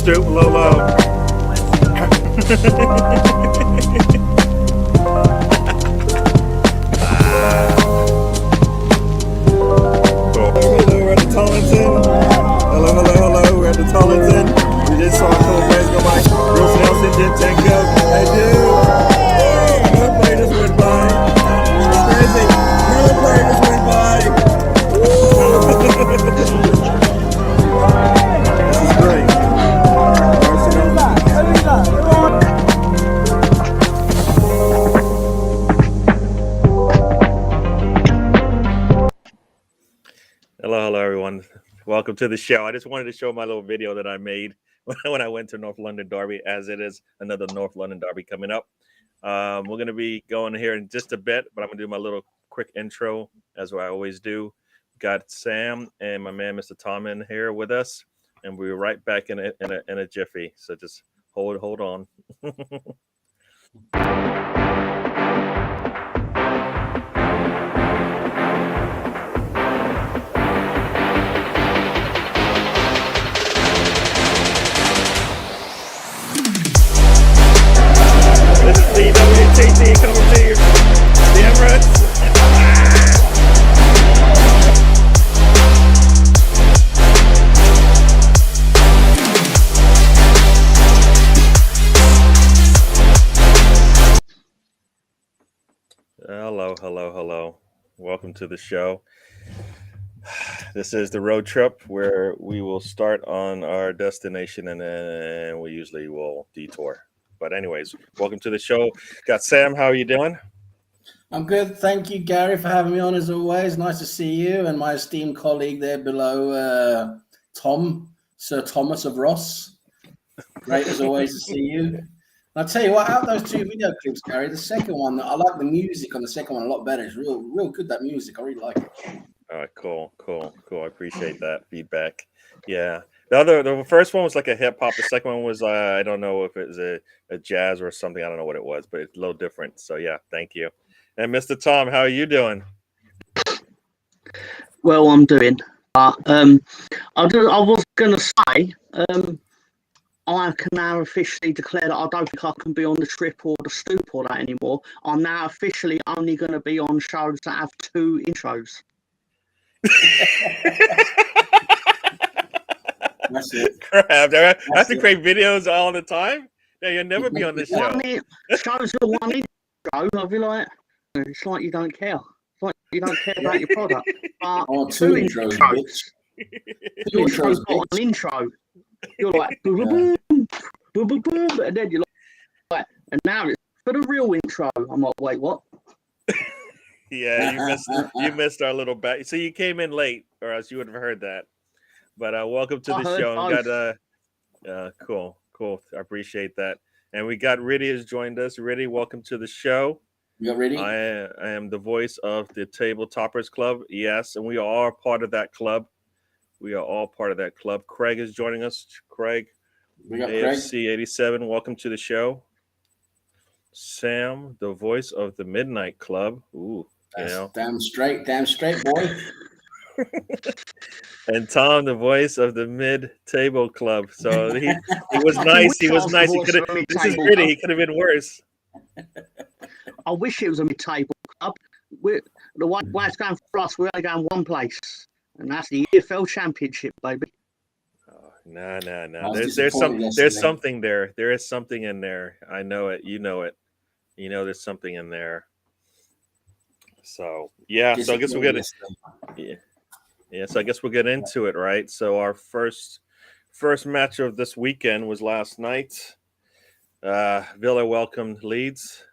stoop, low, low. Hello, we're at the Tollington. Hello, we're at the Tollington. We just saw a couple players go by. Bruce Nelson, Jim Tanko. Hey, dude. Another player just went by. It's crazy. Another player just went by. This is great. Hello, everyone. Welcome to the show. I just wanted to show my little video that I made when I went to North London Derby, as it is another North London Derby coming up. We're going to be going here in just a bit, but I'm going to do my little quick intro, as I always do. Got Sam and my man, Mr. Tom, in here with us, and we're right back in a jiffy. So just hold on. This is DWTT coming to you. The Emirates. Hello. Welcome to the show. This is the road trip where we will start on our destination and then we usually will detour. But anyways, welcome to the show. Got Sam. How are you doing? I'm good. Thank you, Gary, for having me on as always. Nice to see you and my esteemed colleague there below, Tom, Sir Thomas of Ross. Great as always to see you. And I'll tell you what, out of those two video clips, Gary, the second one, I like the music on the second one a lot better. It's real good, that music. I really like it. All right, cool. I appreciate that feedback. Yeah. The first one was like a hip hop. The second one was I don't know if it was a jazz or something. I don't know what it was, but it's a little different. So yeah, thank you. And Mr. Tom, how are you doing? Well, I'm doing. I was going to say I can now officially declare that I don't think I can be on the trip or the stoop or that anymore. I'm now officially only going to be on shows that have 2 intros. That's it. Crap! I have to create videos all the time. Yeah, you'll never be on this show. Shows the one intro. I'll be like, it's like you don't care. It's like you don't care about your product. But 2 intros, bitch. 2 intros got an intro. You're like, boom, boom, boom, boom, boom, and then you're like, and now it's for the real intro. I'm like, wait, what? Yeah, you missed our little back. So you came in late, or else you would have heard that. But welcome to the show. And got cool. I appreciate that. And we got Riddy has joined us. Riddy, welcome to the show. You got Riddy? I am the voice of the Table Toppers Club. Yes, and we are all part of that club. Craig is joining us. Craig, we got AFC 87. Welcome to the show. Sam, the voice of the Midnight Club. Ooh, damn straight, boy. And Tom, the voice of the Mid-Table Club. So he was nice. He was nice. He could have. This is Riddy. He could have been worse. I wish it was a Mid-Table Club. The way it's going for us, we're only going one place, and that's the EFL Championship, baby. Oh, no. There's something there. There is something in there. I know it. You know it. You know there's something in there. So yeah. So I guess we'll get it. Yeah. So I guess we'll get into it, right? So our first match of this weekend was last night. Villa welcomed Leeds,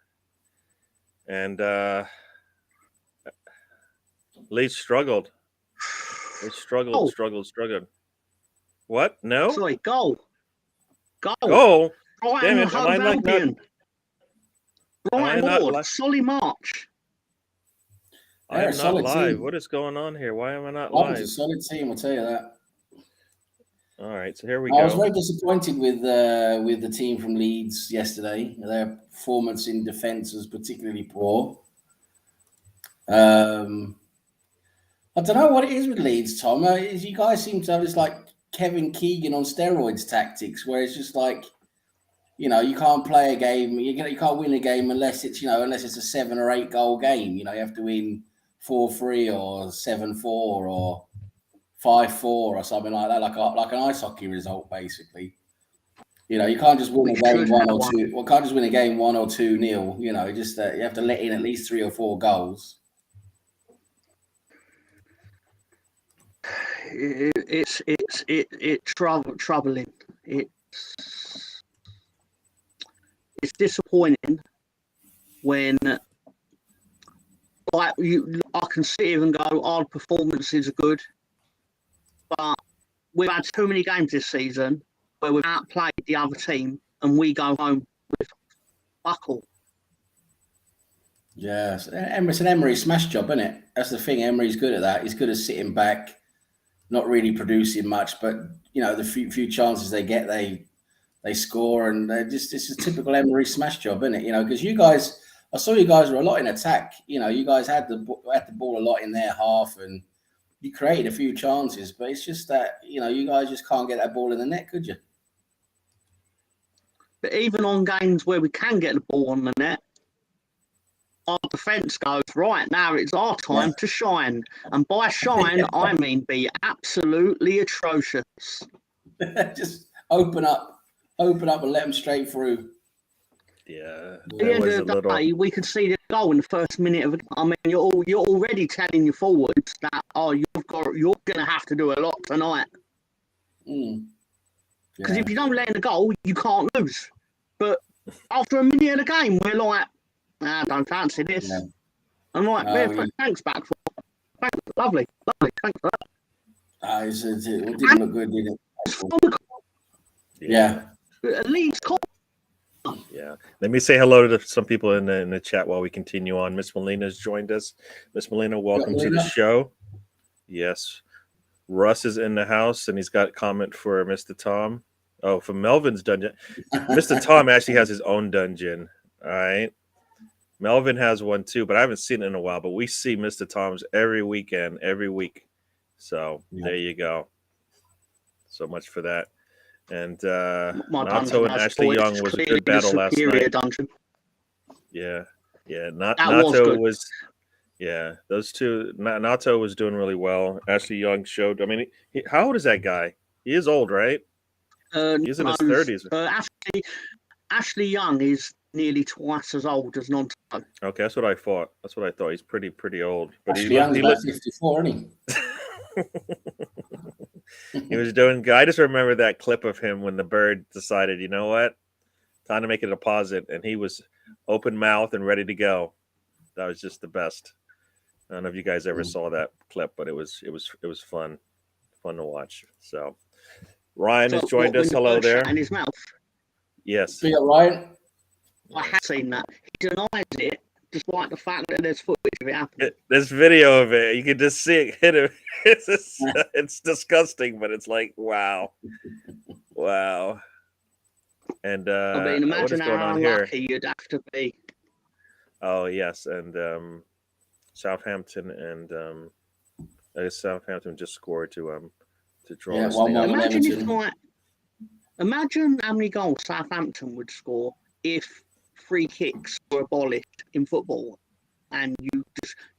and Leeds struggled. They struggled. What? No? Sorry, goal. Damn it. Solly March. I am not live. Team. What is going on here? Why am I not live? It's a solid team, I'll tell you that. All right, so here we go. I was very disappointed with the team from Leeds yesterday. Their performance in defence was particularly poor. I don't know what it is with Leeds, Tom. You guys seem to have this like Kevin Keegan on steroids tactics, where it's just like, you can't play a game. You can't win a game unless it's unless it's a 7 or 8 goal game. You have to win 4-3 or 7-4 or 5-4 or something like that, like an ice hockey result, basically. You can't just win a game 1 or 2. Well, can't just win a game 1 or 2-0. You have to let in at least 3 or 4 goals. It's troubling. It's disappointing when I can sit here and go, our performances are good, but we've had too many games this season where we've outplayed the other team and we go home with buckle. Yes, it's an Emery smash job, isn't it? That's the thing. Emery's good at that. He's good at sitting back, not really producing much, but the few chances they get, they score, and it's a typical Emery smash job, isn't it? Because you guys, I saw you guys were a lot in attack. You guys had the ball a lot in their half, and you created a few chances, but it's just that you guys just can't get that ball in the net, could you? But even on games where we can get the ball on the net, our defence goes, right, now it's our time to shine. And by shine, I mean be absolutely atrocious. Just open up and let them straight through. Yeah. At the end of the day, we could see the goal in the first minute of it. I mean, you're already telling your forwards that, you're going to have to do a lot tonight. Because if you don't let in a goal, you can't lose. But after a minute of the game, we're like, I don't fancy this. Yeah. I'm like, thanks back for thanks, lovely, thanks for that. It didn't look good, did it? Yeah. At least Yeah. Let me say hello to some people in the chat while we continue on. Miss Melina's joined us. Miss Melina, welcome to the show. Yes. Russ is in the house, and he's got a comment for Mr. Tom. Oh, from Melvin's dungeon. Mr. Tom actually has his own dungeon. All right. Melvin has one too, but I haven't seen it in a while. But we see Mr. Tom's every weekend, every week. So there you go. So much for that. And Nato and Ashley Young was a good battle last night. Dungeon. Yeah. Nato was those two. Nato was doing really well. Ashley Young showed. I mean, how old is that guy? He is old, right? He's in his 30s. Ashley Young is nearly twice as old as Nanto. Okay, that's what I thought. He's pretty old. But Ashley Young's about 54, isn't he? He was doing good. I just remember that clip of him when the bird decided, you know what, time to make a deposit, and he was open mouth and ready to go. That was just the best. I don't know if you guys ever saw that clip, but it was fun to watch. So Ryan has joined us. Hello there. In his mouth. So Yes. you got Ryan. I have seen that. He denies it, despite the fact that there's footage of it happening. There's video of it. You can just see it hit him. It's disgusting, but it's like, wow. And I mean, imagine what is going how on here? Unlucky you'd have to be. Oh yes, and Southampton and I guess Southampton just scored to draw. Yeah, 1-1. Imagine how many goals Southampton would score if free kicks were abolished in football, and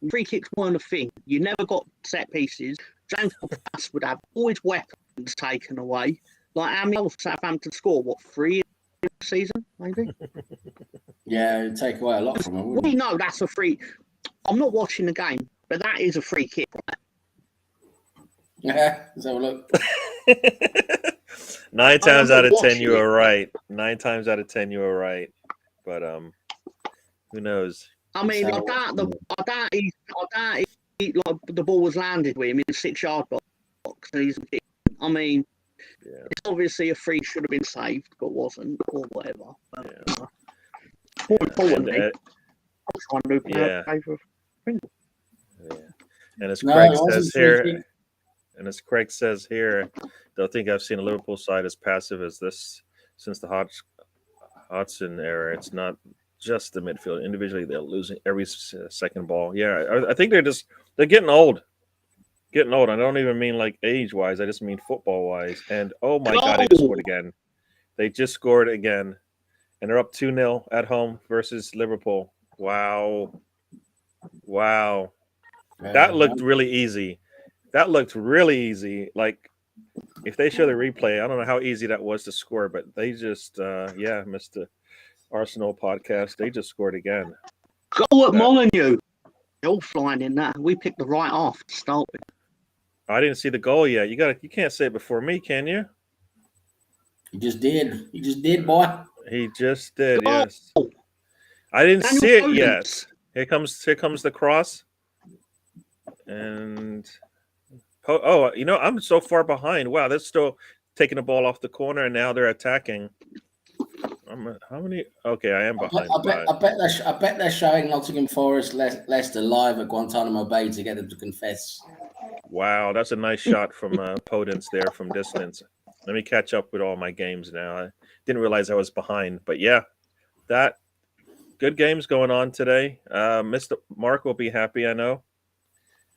free kicks weren't a thing. You never got set pieces. James Pass would have all his weapons taken away. Like how many goals Southampton score? 3 in the season, maybe? Yeah, it'd take away a lot from them. We know that's a free. I'm not watching the game, but that is a free kick, right? Yeah, let's have a look. 9 times out of 10, you were right. 9 times out of 10, you were right. But who knows? I mean, I doubt the ball was landed with him in the 6-yard box. I mean, it's obviously a free should have been saved, but wasn't, or whatever. But, more importantly, I was trying to do favour of Pringle. Yeah. And as Craig says here, don't think I've seen a Liverpool side as passive as this since the Hodgson era. It's not just the midfield. Individually, they're losing every second ball. Yeah, I think they're getting old. Getting old. I don't even mean like age wise. I just mean football wise. And oh my God, they just Goal! scored again. They just scored again, and they're up 2-0 at home versus Liverpool. Wow, wow, that Yeah, looked really easy. That looked really easy. Like if they show the replay, I don't know how easy that was to score, but they just, yeah, Mr. Arsenal podcast, they just scored again. Goal at That, Molyneux. They're all flying in that. We picked the right half to start with. I didn't see the goal yet. You can't say it before me, can you? he just did. He just did, boy. He just did, Goal! yes. I didn't Daniel see it Podence. yet. Here comes the cross, and oh, I'm so far behind. Wow, they're still taking the ball off the corner, and now they're attacking. How many? Okay, I am behind. I bet they're showing Nottingham Forest Leicester live at Guantanamo Bay to get them to confess. Wow, that's a nice shot from Podence there from distance. Let me catch up with all my games now. I didn't realize I was behind, but yeah, that good games going on today. Mr. Mark will be happy, I know,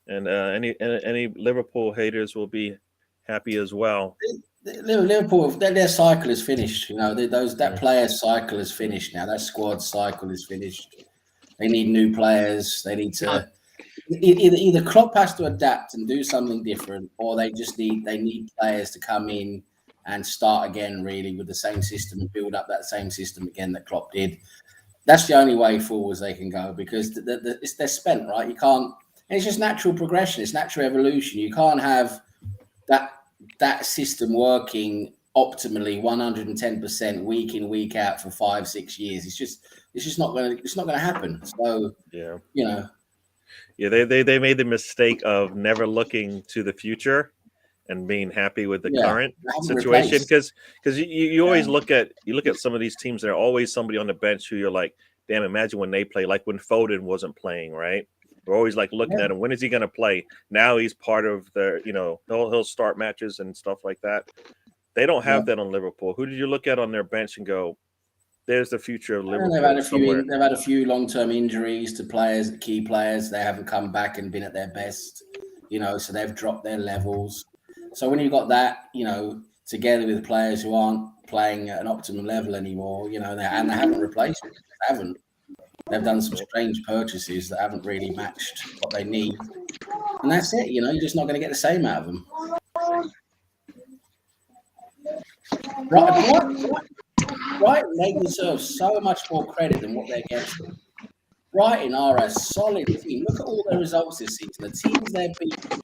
and any Liverpool haters will be happy as well. Liverpool, their cycle is finished. You know, that Mm. player's cycle is finished now. That squad cycle is finished. They need new players. They need to either Klopp has to adapt and do something different, or they need players to come in and start again, really, with the same system and build up that same system again that Klopp did. That's the only way forwards they can go because they're spent, right? You can't. And it's just natural progression. It's natural evolution. You can't have that system working optimally 110% week in week out for 5-6 years. It's just not gonna happen. So Yeah, you know, yeah. They made the mistake of never looking to the future and being happy with the yeah, current they haven't situation replaced. because you Yeah, always look at some of these teams. There are always somebody on the bench who you're like, damn, imagine when they play. Like when Foden wasn't playing, right? We're always like looking yeah, at him. When is he going to play? Now he's part of the, he'll start matches and stuff like that. They don't yeah. have that on Liverpool. Who did you look at on their bench and go, there's the future of And Liverpool somewhere? they've had a few long-term injuries to players, key players. They haven't come back and been at their best, so they've dropped their levels. So when you've got that, together with players who aren't playing at an optimum level anymore, they haven't replaced it. They haven't. They've done some strange purchases that haven't really matched what they need. And that's it, you're just not going to get the same out of them. Brighton, they deserve so much more credit than what they're getting. Brighton are a solid team. Look at all their results this season. The teams they're beating,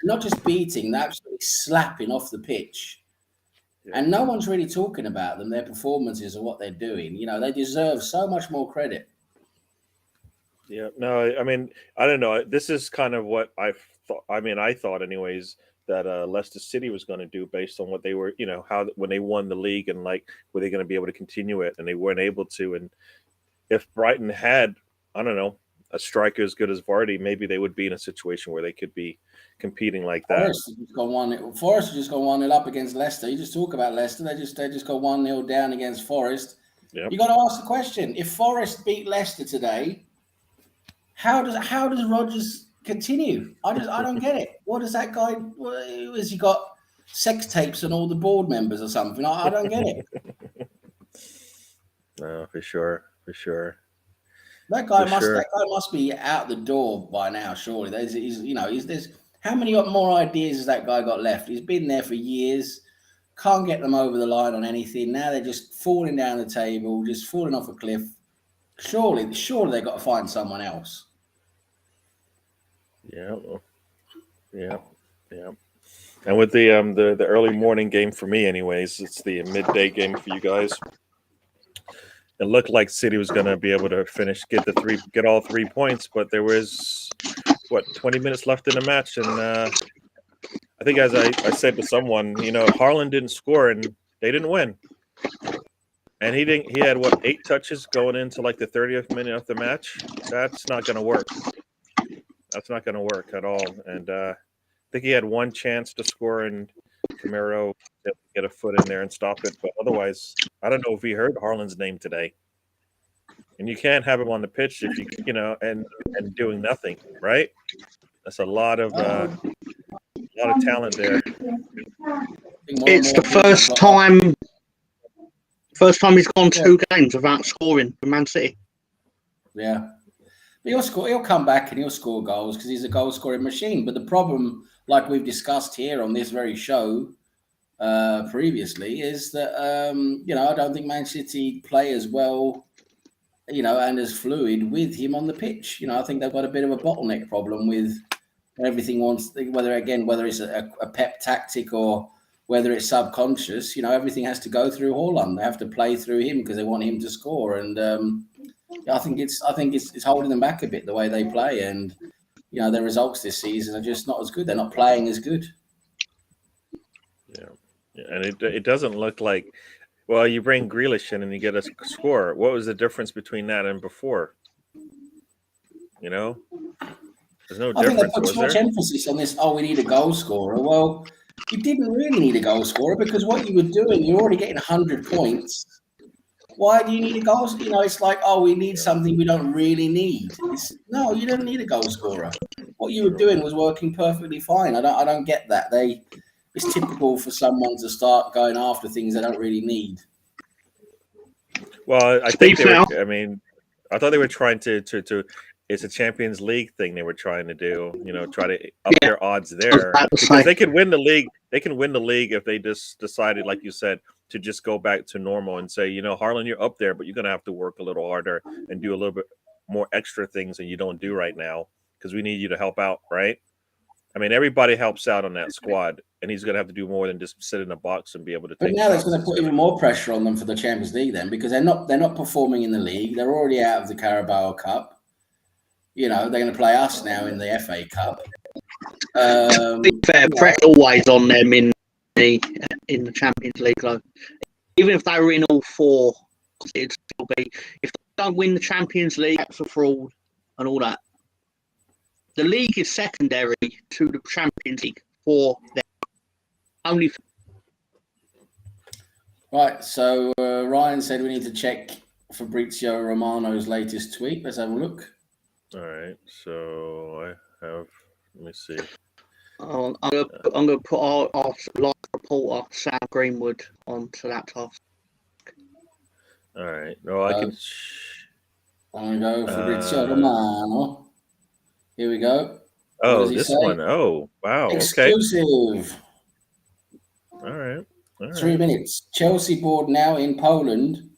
not just beating, they're absolutely slapping off the pitch. Yeah. And no one's really talking about them, their performances or what they're doing. They deserve so much more credit. Yeah, no, I mean, I don't know. This is kind of what I thought. I mean, I thought, anyways, that Leicester City was going to do based on what they were, how when they won the league and like were they going to be able to continue it, and they weren't able to. And if Brighton had, I don't know, a striker as good as Vardy, maybe they would be in a situation where they could be competing like that. Forest just got 1-0 up against Leicester. You just talk about Leicester. They just got 1-0 down against Forest. Yep. You got to ask the question: if Forest beat Leicester today, how does Rodgers continue? I don't get it. What does that guy? Has he got sex tapes on all the board members or something? I don't get it. No, for sure. That guy must be out the door by now. Surely there's how many more ideas has that guy got left? He's been there for years. Can't get them over the line on anything. Now they're just falling down the table, just falling off a cliff. Surely they've got to find someone else. Yeah. And with the early morning game for me, anyways, it's the midday game for you guys. It looked like City was going to be able to get all 3 points, but there was 20 minutes left in the match, and I think, as I said to someone, Haaland didn't score and they didn't win. And he had 8 touches going into like the 30th minute of the match. That's not going to work. That's not going to work at all. And I think he had one chance to score, and Camaro get a foot in there and stop it. But otherwise, I don't know if he heard Haaland's name today. And you can't have him on the pitch if and doing nothing, right? That's a lot of talent there. It's the first time he's gone 2 games without scoring for Man City. Yeah. He'll score. He'll come back and he'll score goals because he's a goal scoring machine. But the problem, like we've discussed here on this very show previously, is that I don't think Man City play as well, and as fluid with him on the pitch. I think they've got a bit of a bottleneck problem with everything. Whether it's a Pep tactic or whether it's subconscious, everything has to go through Haaland. They have to play through him because they want him to score. And I think it's holding them back a bit the way they play, and their results this season are just not as good. They're not playing as good. Yeah, and it doesn't look like. Well, you bring Grealish in and you get a score. What was the difference between that and before? There's no difference. I think they put too much emphasis on this. Oh, we need a goal scorer. Well, you didn't really need a goal scorer because what you were doing, you're already getting 100 points. Why do you need a goal? It's like, oh, we need something we don't really need. No, you don't need a goal scorer. What you were doing was working perfectly fine. I don't get that. It's typical for someone to start going after things they don't really need. Well, I think I thought they were trying to. It's a Champions League thing they were trying to do. Try to up their odds there because they could win the league. They can win the league if they just decided, like you said, to just go back to normal and say, Harlan, you're up there, but you're going to have to work a little harder and do a little bit more extra things than you don't do right now because we need you to help out, right? I mean, everybody helps out on that squad, and he's going to have to do more than just sit in a box and be able to take. But now that's going to put even more pressure on them for the Champions League then, because they're not performing in the league. They're already out of the Carabao Cup. They're going to play us now in the FA Cup. Fair pressure always on them in the Champions League, though. Even if they were in all 4, it'd still be, if they don't win the Champions League, that's a fraud and all that. The league is secondary to the Champions League for them. Only. Right, so Ryan said we need to check Fabrizio Romano's latest tweet. Let's have a look. All right, so I have. Let me see. I'm going to put our live reporter, Sam Greenwood, onto that task. All right. No, I can. I'm going to go Fabrizio Romano. Here we go. Oh, this one. Oh, wow. Exclusive. Okay. All right. 3 minutes. Chelsea board now in Poland,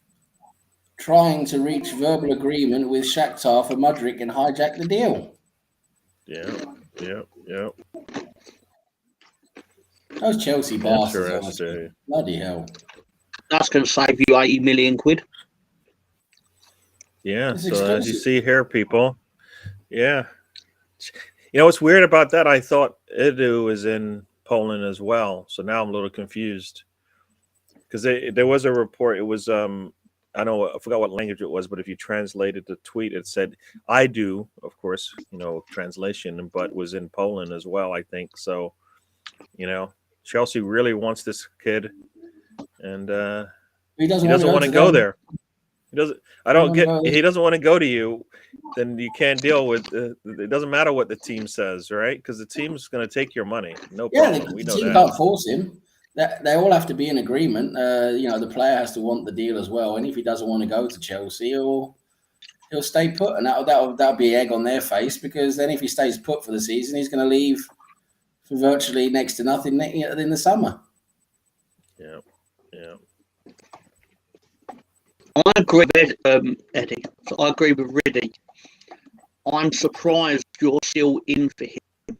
trying to reach verbal agreement with Shakhtar for Mudryk and hijack the deal. Yeah. Those Chelsea bastards. Bloody hell. That's going to save you 80 million quid. Yeah. So as you see here, people. Yeah. What's weird about that? I thought Edu was in Poland as well. So now I'm a little confused. Because there was a report. It was I forgot what language it was, but if you translated the tweet, it said "I do," of course, translation, but was in Poland as well, I think. So, Chelsea really wants this kid, and he doesn't want to go there. He doesn't. He doesn't want to go to you. Then you can't deal with. It doesn't matter what the team says, right? Because the team's going to take your money. No problem. The team can't force him. They all have to be in agreement. The player has to want the deal as well. And if he doesn't want to go to Chelsea, he'll stay put, and that'll be egg on their face. Because then, if he stays put for the season, he's going to leave for virtually next to nothing in the summer. Yeah. I agree with Eddie. So I agree with Riddy. I'm surprised you're still in for him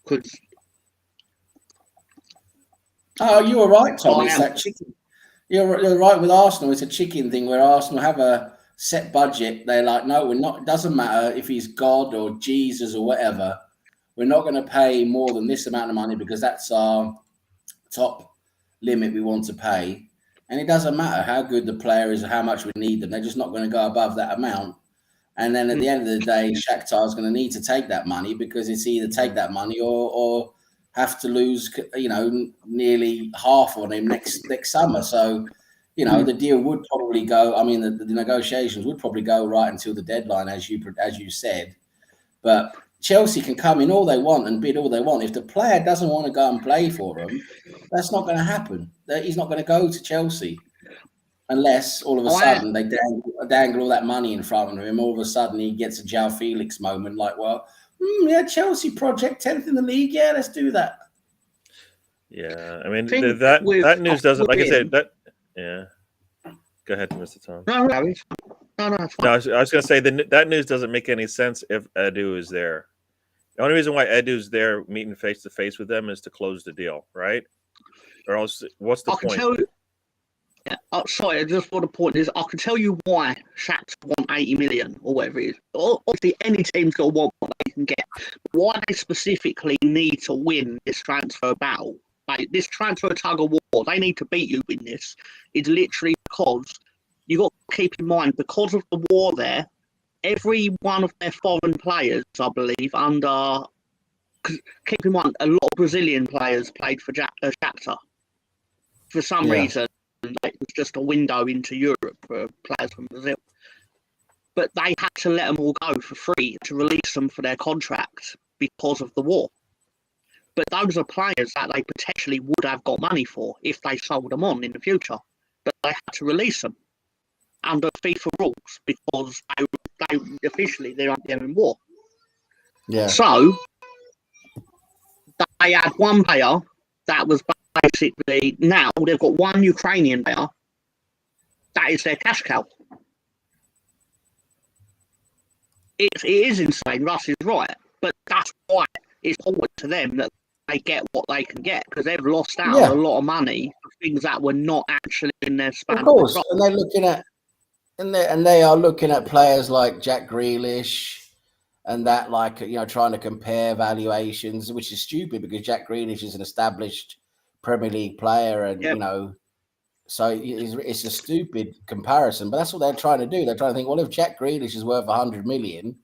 because. Oh, you were right, Tom. It's that chicken. You're right with Arsenal. It's a chicken thing where Arsenal have a set budget. They're like, no, we're not. It doesn't matter if he's God or Jesus or whatever. We're not going to pay more than this amount of money because that's our top limit we want to pay. And it doesn't matter how good the player is or how much we need them. They're just not going to go above that amount. And then at the end of the day, Shakhtar is going to need to take that money because it's either take that money or have to lose, nearly half on him next summer. So, the deal would probably go. I mean, the negotiations would probably go right until the deadline, as you said. But Chelsea can come in all they want and bid all they want. If the player doesn't want to go and play for them, that's not going to happen. He's not going to go to Chelsea unless all of a sudden they dangle all that money in front of him. All of a sudden he gets a João Felix moment like, well, yeah, Chelsea project 10th in the league. Yeah, let's do that. Yeah, I mean that news doesn't, like I said, that yeah. Go ahead, Mr. Tom. No, I was going to say that news doesn't make any sense if Edu is there. The only reason why Edu's there, meeting face to face with them, is to close the deal, right? Or else, what's the point? Sorry, just what the point is. I can tell you why Shakhtar want 80 million or whatever it is. Obviously, any team's got to want what they can get. Why they specifically need to win this transfer battle, like this transfer tug of war, they need to beat you in this. It's literally because you got to keep in mind, because of the war there, every one of their foreign players, I believe, keep in mind, a lot of Brazilian players played for Shakhtar. For some reason, it was just a window into Europe for players from Brazil. But they had to let them all go for free to release them for their contracts because of the war. But those are players that they potentially would have got money for if they sold them on in the future. But they had to release them under FIFA rules because they officially they're in war. Yeah. So they had one player that was basically, now they've got one Ukrainian player that is their cash cow. It is insane. Russ is right, but that's why it's important to them that they get what they can get, because they've lost out on a lot of money for things that were not actually in their span. Of course, and they're looking at, and they are looking at players like Jack Grealish, and that, like, trying to compare valuations, which is stupid because Jack Grealish is an established Premier League player, and so it's a stupid comparison. But that's what they're trying to do. They're trying to think, well, if Jack Grealish is worth 100 million.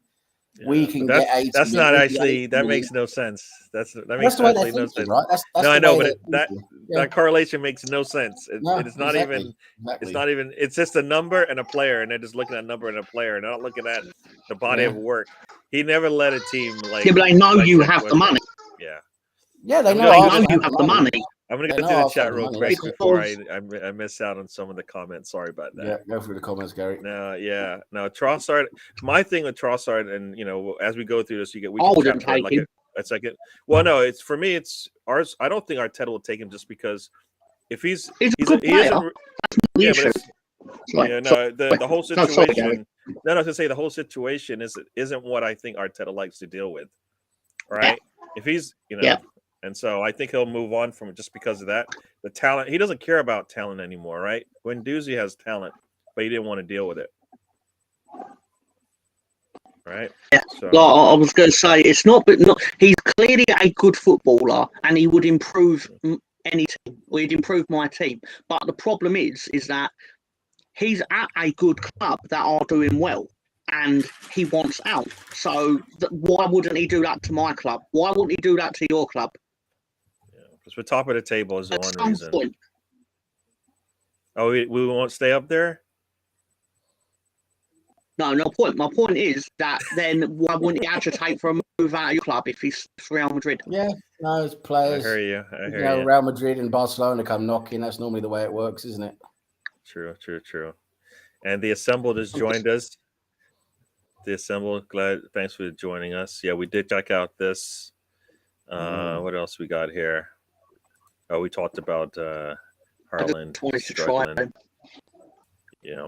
We can get 80. That's not actually. That makes no sense. That makes absolutely no sense, right? That's no, I know, but that correlation makes no sense. It's not even. It's not even. It's just a number and a player, and they're just looking at a number and a player, and they're not looking at the body of work. He never led a team like. Yeah, but they know you have the money. Yeah. Yeah, they know you have the money. I'm going to go through the chat real quick before I miss out on some of the comments. Sorry about that. Yeah, go through the comments, Gary. No, Trossard. My thing with Trossard, and as we go through this, we can chat like a second. Well, no, it's for me. It's ours. I don't think Arteta will take him just because if he's a good player. The whole situation. I was gonna say the whole situation isn't what I think Arteta likes to deal with. Right? If he's And so I think he'll move on from it just because of that. The talent, he doesn't care about talent anymore, right? Guendouzi has talent, but he didn't want to deal with it. Right? Yeah. So, I was going to say, it's not, but not. He's clearly a good footballer, and he would improve any team, or he'd improve my team. But the problem is that he's at a good club that are doing well, and he wants out. So why wouldn't he do that to my club? Why wouldn't he do that to your club? Because we're top of the table is the one reason. Point. Oh, we won't stay up there? No point. My point is that then why wouldn't he agitate for a move out of your club if he's Real Madrid? Yeah, no, it's players. I hear you. Real Madrid and Barcelona come knocking. That's normally the way it works, isn't it? True. And the Assembled has joined us. The Assembled, thanks for joining us. Yeah, we did check out this. What else we got here? Oh, we talked about Haaland struggling. Yeah.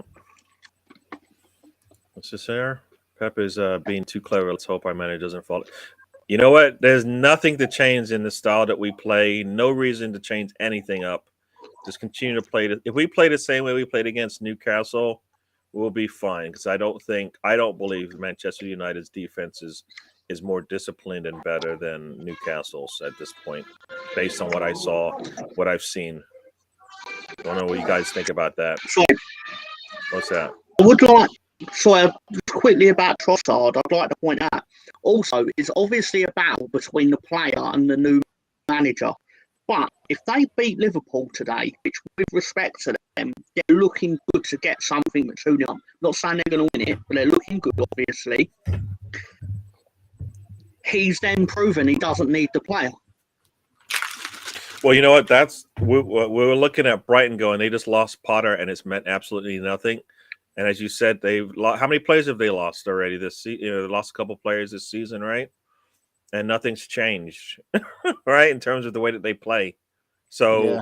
What's this here? Pep is being too clever. Let's hope our manager doesn't fall. You know what? There's nothing to change in the style that we play. No reason to change anything up. Just continue to play. If we play the same way we played against Newcastle, we'll be fine. Because I don't believe Manchester United's defense is more disciplined and better than Newcastle's at this point, based on what I saw, what I've seen. I don't know what you guys think about that. What's that? I would like, quickly about Trossard, I'd like to point out, also, it's obviously a battle between the player and the new manager. But if they beat Liverpool today, which with respect to them, they're looking good to get something at 2-0. Not saying they're going to win it, but they're looking good, obviously. he's then proven he doesn't need the player. Well, you know what? We were looking at Brighton going. They just lost Potter, and it's meant absolutely nothing. And as you said, how many players have they lost already this season? They lost a couple players this season, right? And nothing's changed, right, in terms of the way that they play. So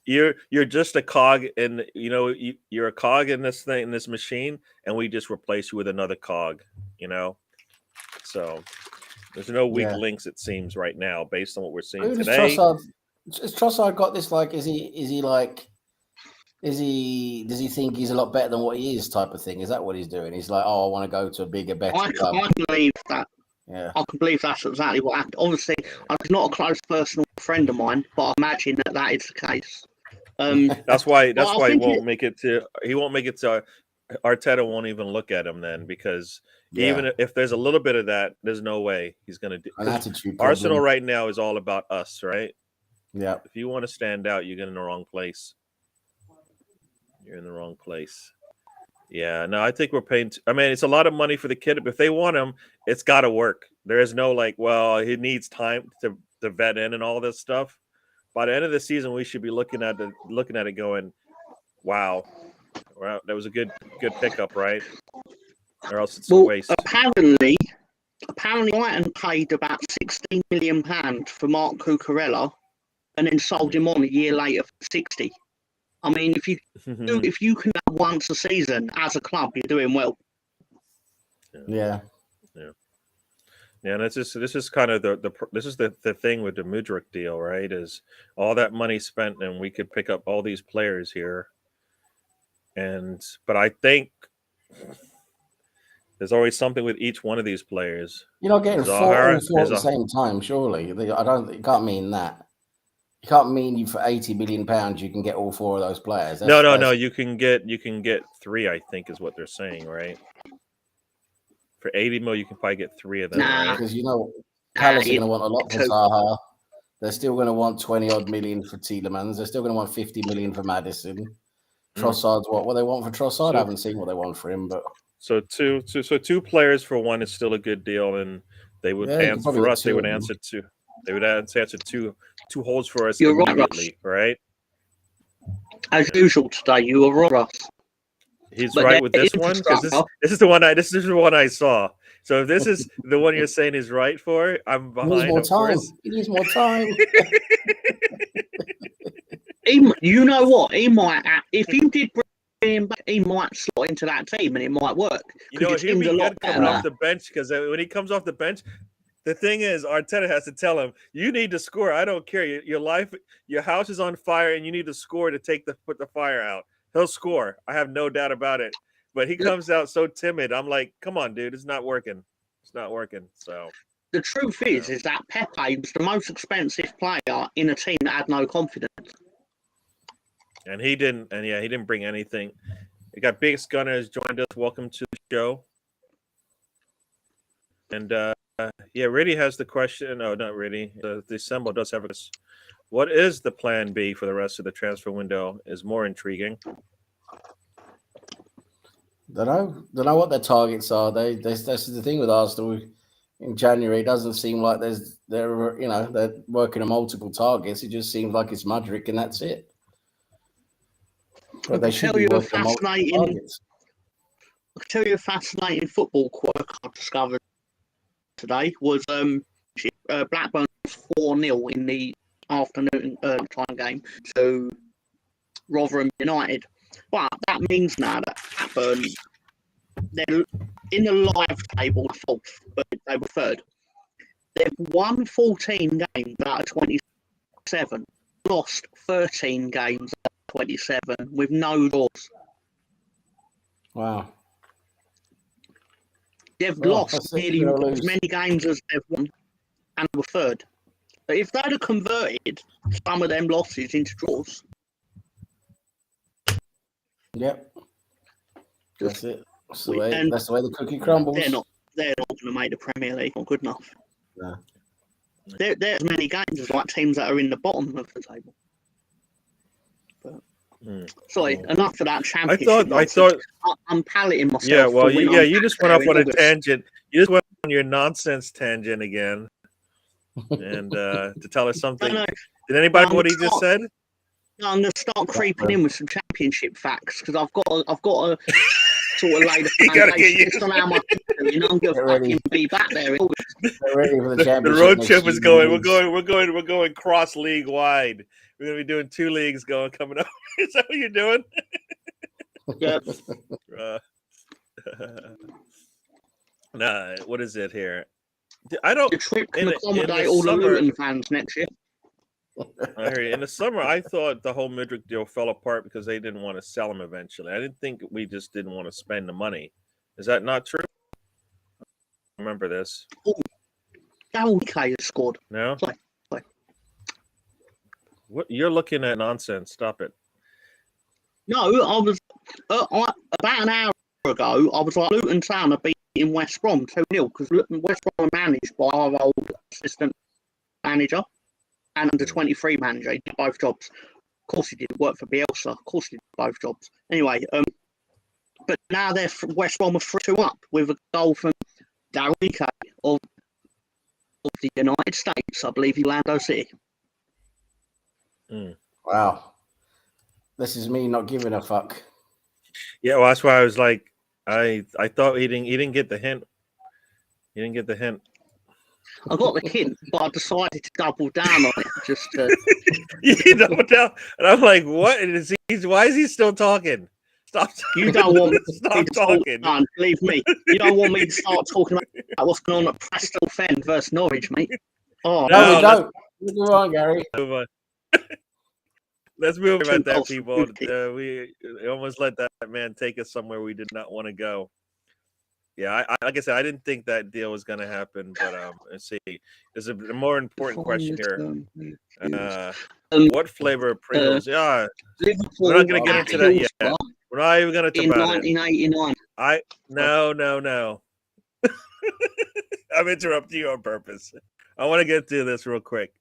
you're just a cog in, you're a cog in this thing, in this machine, and we just replace you with another cog, So there's no weak links, it seems, right now, based on what we're seeing today. Has Trossard got this? Like, does he think he's a lot better than what he is, type of thing? Is that what he's doing? He's like, oh, I want to go to a bigger, better club. I believe that. Yeah, I can believe that's exactly what happened. Obviously, he's not a close personal friend of mine, but I imagine that is the case. That's why he won't make it to. He won't make it to. Arteta won't even look at him then, because even if there's a little bit of that, there's no way he's going to do. An attitude problem. Arsenal right now is all about us, right? Yeah. If you want to stand out, you get in the wrong place. You're in the wrong place. Yeah, no, I think we're paying. It's a lot of money for the kid. If they want him, it's got to work. There is no he needs time to vet in and all this stuff. By the end of the season, we should be looking at it going, wow, that was a good pickup, right? Or else it's a waste. Apparently, Brighton paid about £16 million for Mark Cucurella, and then sold him on a year later for 60. I mean, if you can have once a season as a club, you're doing well. Yeah. And this is kind of the thing with the Mudryk deal, right? Is all that money spent, and we could pick up all these players here. But I think there's always something with each one of these players. You're not getting four at the same time, surely. It can't mean that. You can't mean you for £80 million you can get all four of those players. No. You can get three, I think, is what they're saying, right? For 80 mil, you can probably get three of them. Nah, because Palace are going to want a lot for Zaha. They're still going to want 20 odd million for Tielemans. They're still going to want 50 million for Maddison. Trossard's what they want for Trossard? I haven't seen what they want for him, but so two players for one is still a good deal, and they would answer for us. They would answer two. They would answer two holds for us immediately, right? As usual today, you were wrong, Russ. He's right with this one, because this is the one I saw. So if this is the one you're saying is right for, I'm behind. He needs more time. You know what? He might, if you did bring him back, he might slot into that team and it might work. He'll be good coming off the bench, because when he comes off the bench, the thing is, Arteta has to tell him, you need to score. I don't care. Your house is on fire, and you need to score to put the fire out. He'll score. I have no doubt about it. But he comes out so timid. I'm like, come on, dude. It's not working. It's not working. So the truth is that Pepe was the most expensive player in a team that had no confidence. And he didn't bring anything. We got Biggest Gunner has joined us. Welcome to the show. And Riddy has the question. No, not Riddy. The Assemble does have a question. What is the plan B for the rest of the transfer window? Is more intriguing. Don't know what their targets are. This is the thing with Arsenal. In January, it doesn't seem like they're working on multiple targets. It just seems like it's Mudryk and that's it. But they should be working on multiple targets. I can tell you a fascinating football quirk I discovered today was Blackburn 4-0 in the afternoon time game to Rotherham United. But that means now that Blackburn, they're in the live table, fourth, but they were third. They've won 14 games out of 27, lost 13 games out of 27 with no draws. Wow. They've lost nearly as many games as they've won, and were third. But if they'd have converted some of them losses into draws. Yep. That's it. That's the way the cookie crumbles. They're not going to make the Premier League. Not good enough. No. There's as many games as teams that are in the bottom of the table. But, sorry, enough of that championship. I thought I'm palleting myself. Yeah, well, you just went off on a tangent. You just went your nonsense tangent again, and to tell us something. No, Did anybody know what he just said? No, I'm going to start creeping in with some championship facts because I've got to sort of lay the foundation on how my I'm going to fucking be back there. Ready for the championship. The road trip is going. We're going cross league wide. We're going to be doing 2 leagues coming up. Is that what you're doing? Yep. Nah, what is it here? I don't. The trip can accommodate all the Luton fans next year. I hear you. In the summer, I thought the whole Midrick deal fell apart because they didn't want to sell him eventually. I didn't think we just didn't want to spend the money. Is that not true? Remember this? Oh, K has scored. No. Play. What you're looking at nonsense? Stop it. No, I was about an hour ago. I was like, Luton Town are beating West Brom 2-0 because West Brom are managed by our old assistant manager and under 23 manager. He did both jobs. Of course, he didn't work for Bielsa. Of course, he did both jobs. Anyway, but now they're West Brom are 3-2 up with a goal from Darryl K of the United States. I believe Orlando City. Wow. This is me not giving a fuck. Yeah, well, that's why I was like, I thought he didn't get the hint. He didn't get the hint. I got the hint, but I decided to double down on it just to. You double down, and I'm like, what? Why is he still talking? Stop. You don't want me Stop talking. Man, believe me, you don't want me to start talking about what's going on at Preston Fen versus Norwich, mate. Oh no, we don't. Move on, Gary. Let's move about that, people. We almost let that man take us somewhere we did not want to go. Yeah, like I said, I didn't think that deal was going to happen, but let's see. There's a more important question here. What flavor of Pringles? Yeah, we're not going to get into that yet. We're not even going to talk about it. In 1989. No. I'm interrupting you on purpose. I want to get through this real quick.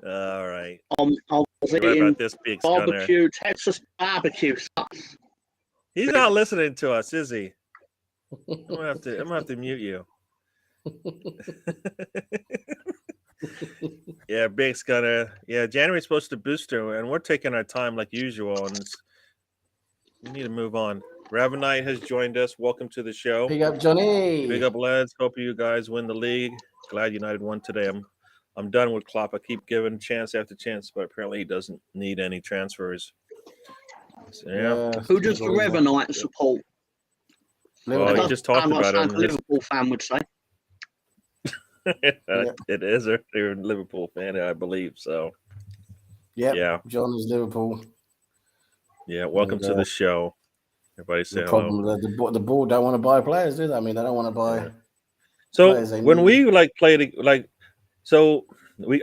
All right. I was eating about this big barbecue, Texas barbecue sauce. He's not listening to us, is he? I'm gonna have to mute you. Yeah, Big Scunner. Yeah, January's supposed to booster, and we're taking our time like usual, and we need to move on. Ravenite has joined us. Welcome to the show. Big up, Johnny. Big up, lads. Hope you guys win the league. Glad United won today. I'm done with Klopp. I keep giving chance after chance, but apparently he doesn't need any transfers. So, yeah. Who does the Ravenite support? Well, you just talked about him. A Liverpool fan would say. It is. They're a Liverpool fan, I believe. So, yeah. John is Liverpool. Yeah. Welcome to the show. Everybody say hello. The board don't want to buy players, do they? I mean, they don't want to buy. Yeah. So when we played I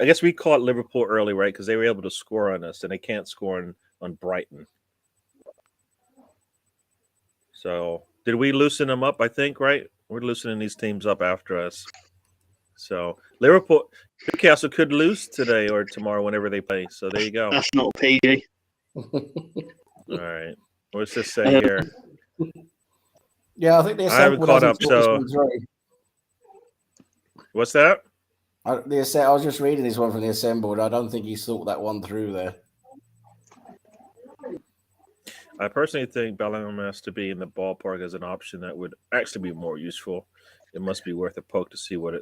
guess we caught Liverpool early, right? Because they were able to score on us, and they can't score on Brighton. So did we loosen them up? I think, right? We're loosening these teams up after us. So Newcastle could lose today or tomorrow whenever they play. So there you go. That's not PG. All right. What's this say here? Yeah, I think I haven't caught up. So what's that? I was just reading this one from the assembled. I don't think he thought that one through there. I personally think Bellingham has to be in the ballpark as an option that would actually be more useful. It must be worth a poke to see what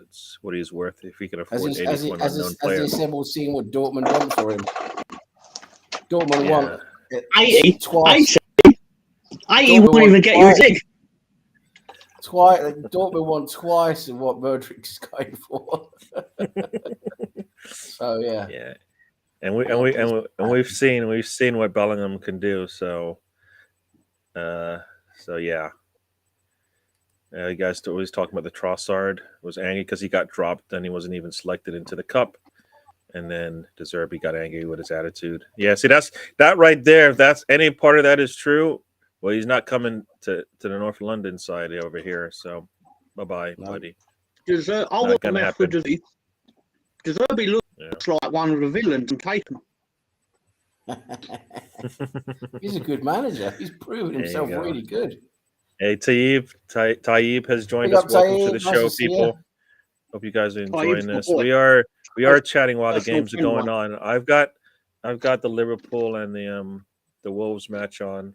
he's worth if he can afford 81 unknown players. As the assembled, seeing what Dortmund won for him. Dortmund won 80 twice. 80 won't even get you a dig. Twice. Dortmund won twice in what Mudryk is going for. So yeah. And we've seen what Bellingham can do. So yeah. You guys always talking about the Trossard. Was angry because he got dropped, then he wasn't even selected into the cup. And then De Zerbi got angry with his attitude. Yeah, see that right there. If that's any part of that is true, well, he's not coming to the North London side over here. So bye-bye, buddy. I want to mess with De Zerbi looks like one of the villains and Taken. He's a good manager. He's proven himself really good. Hey, Taib has joined Big us. up, Welcome to Taib. the Nice show, to see you. people. Hope you guys are enjoying Taib's my this. boy. We are chatting while the Personal games are friend of going on. I've got the Liverpool and the Wolves match on.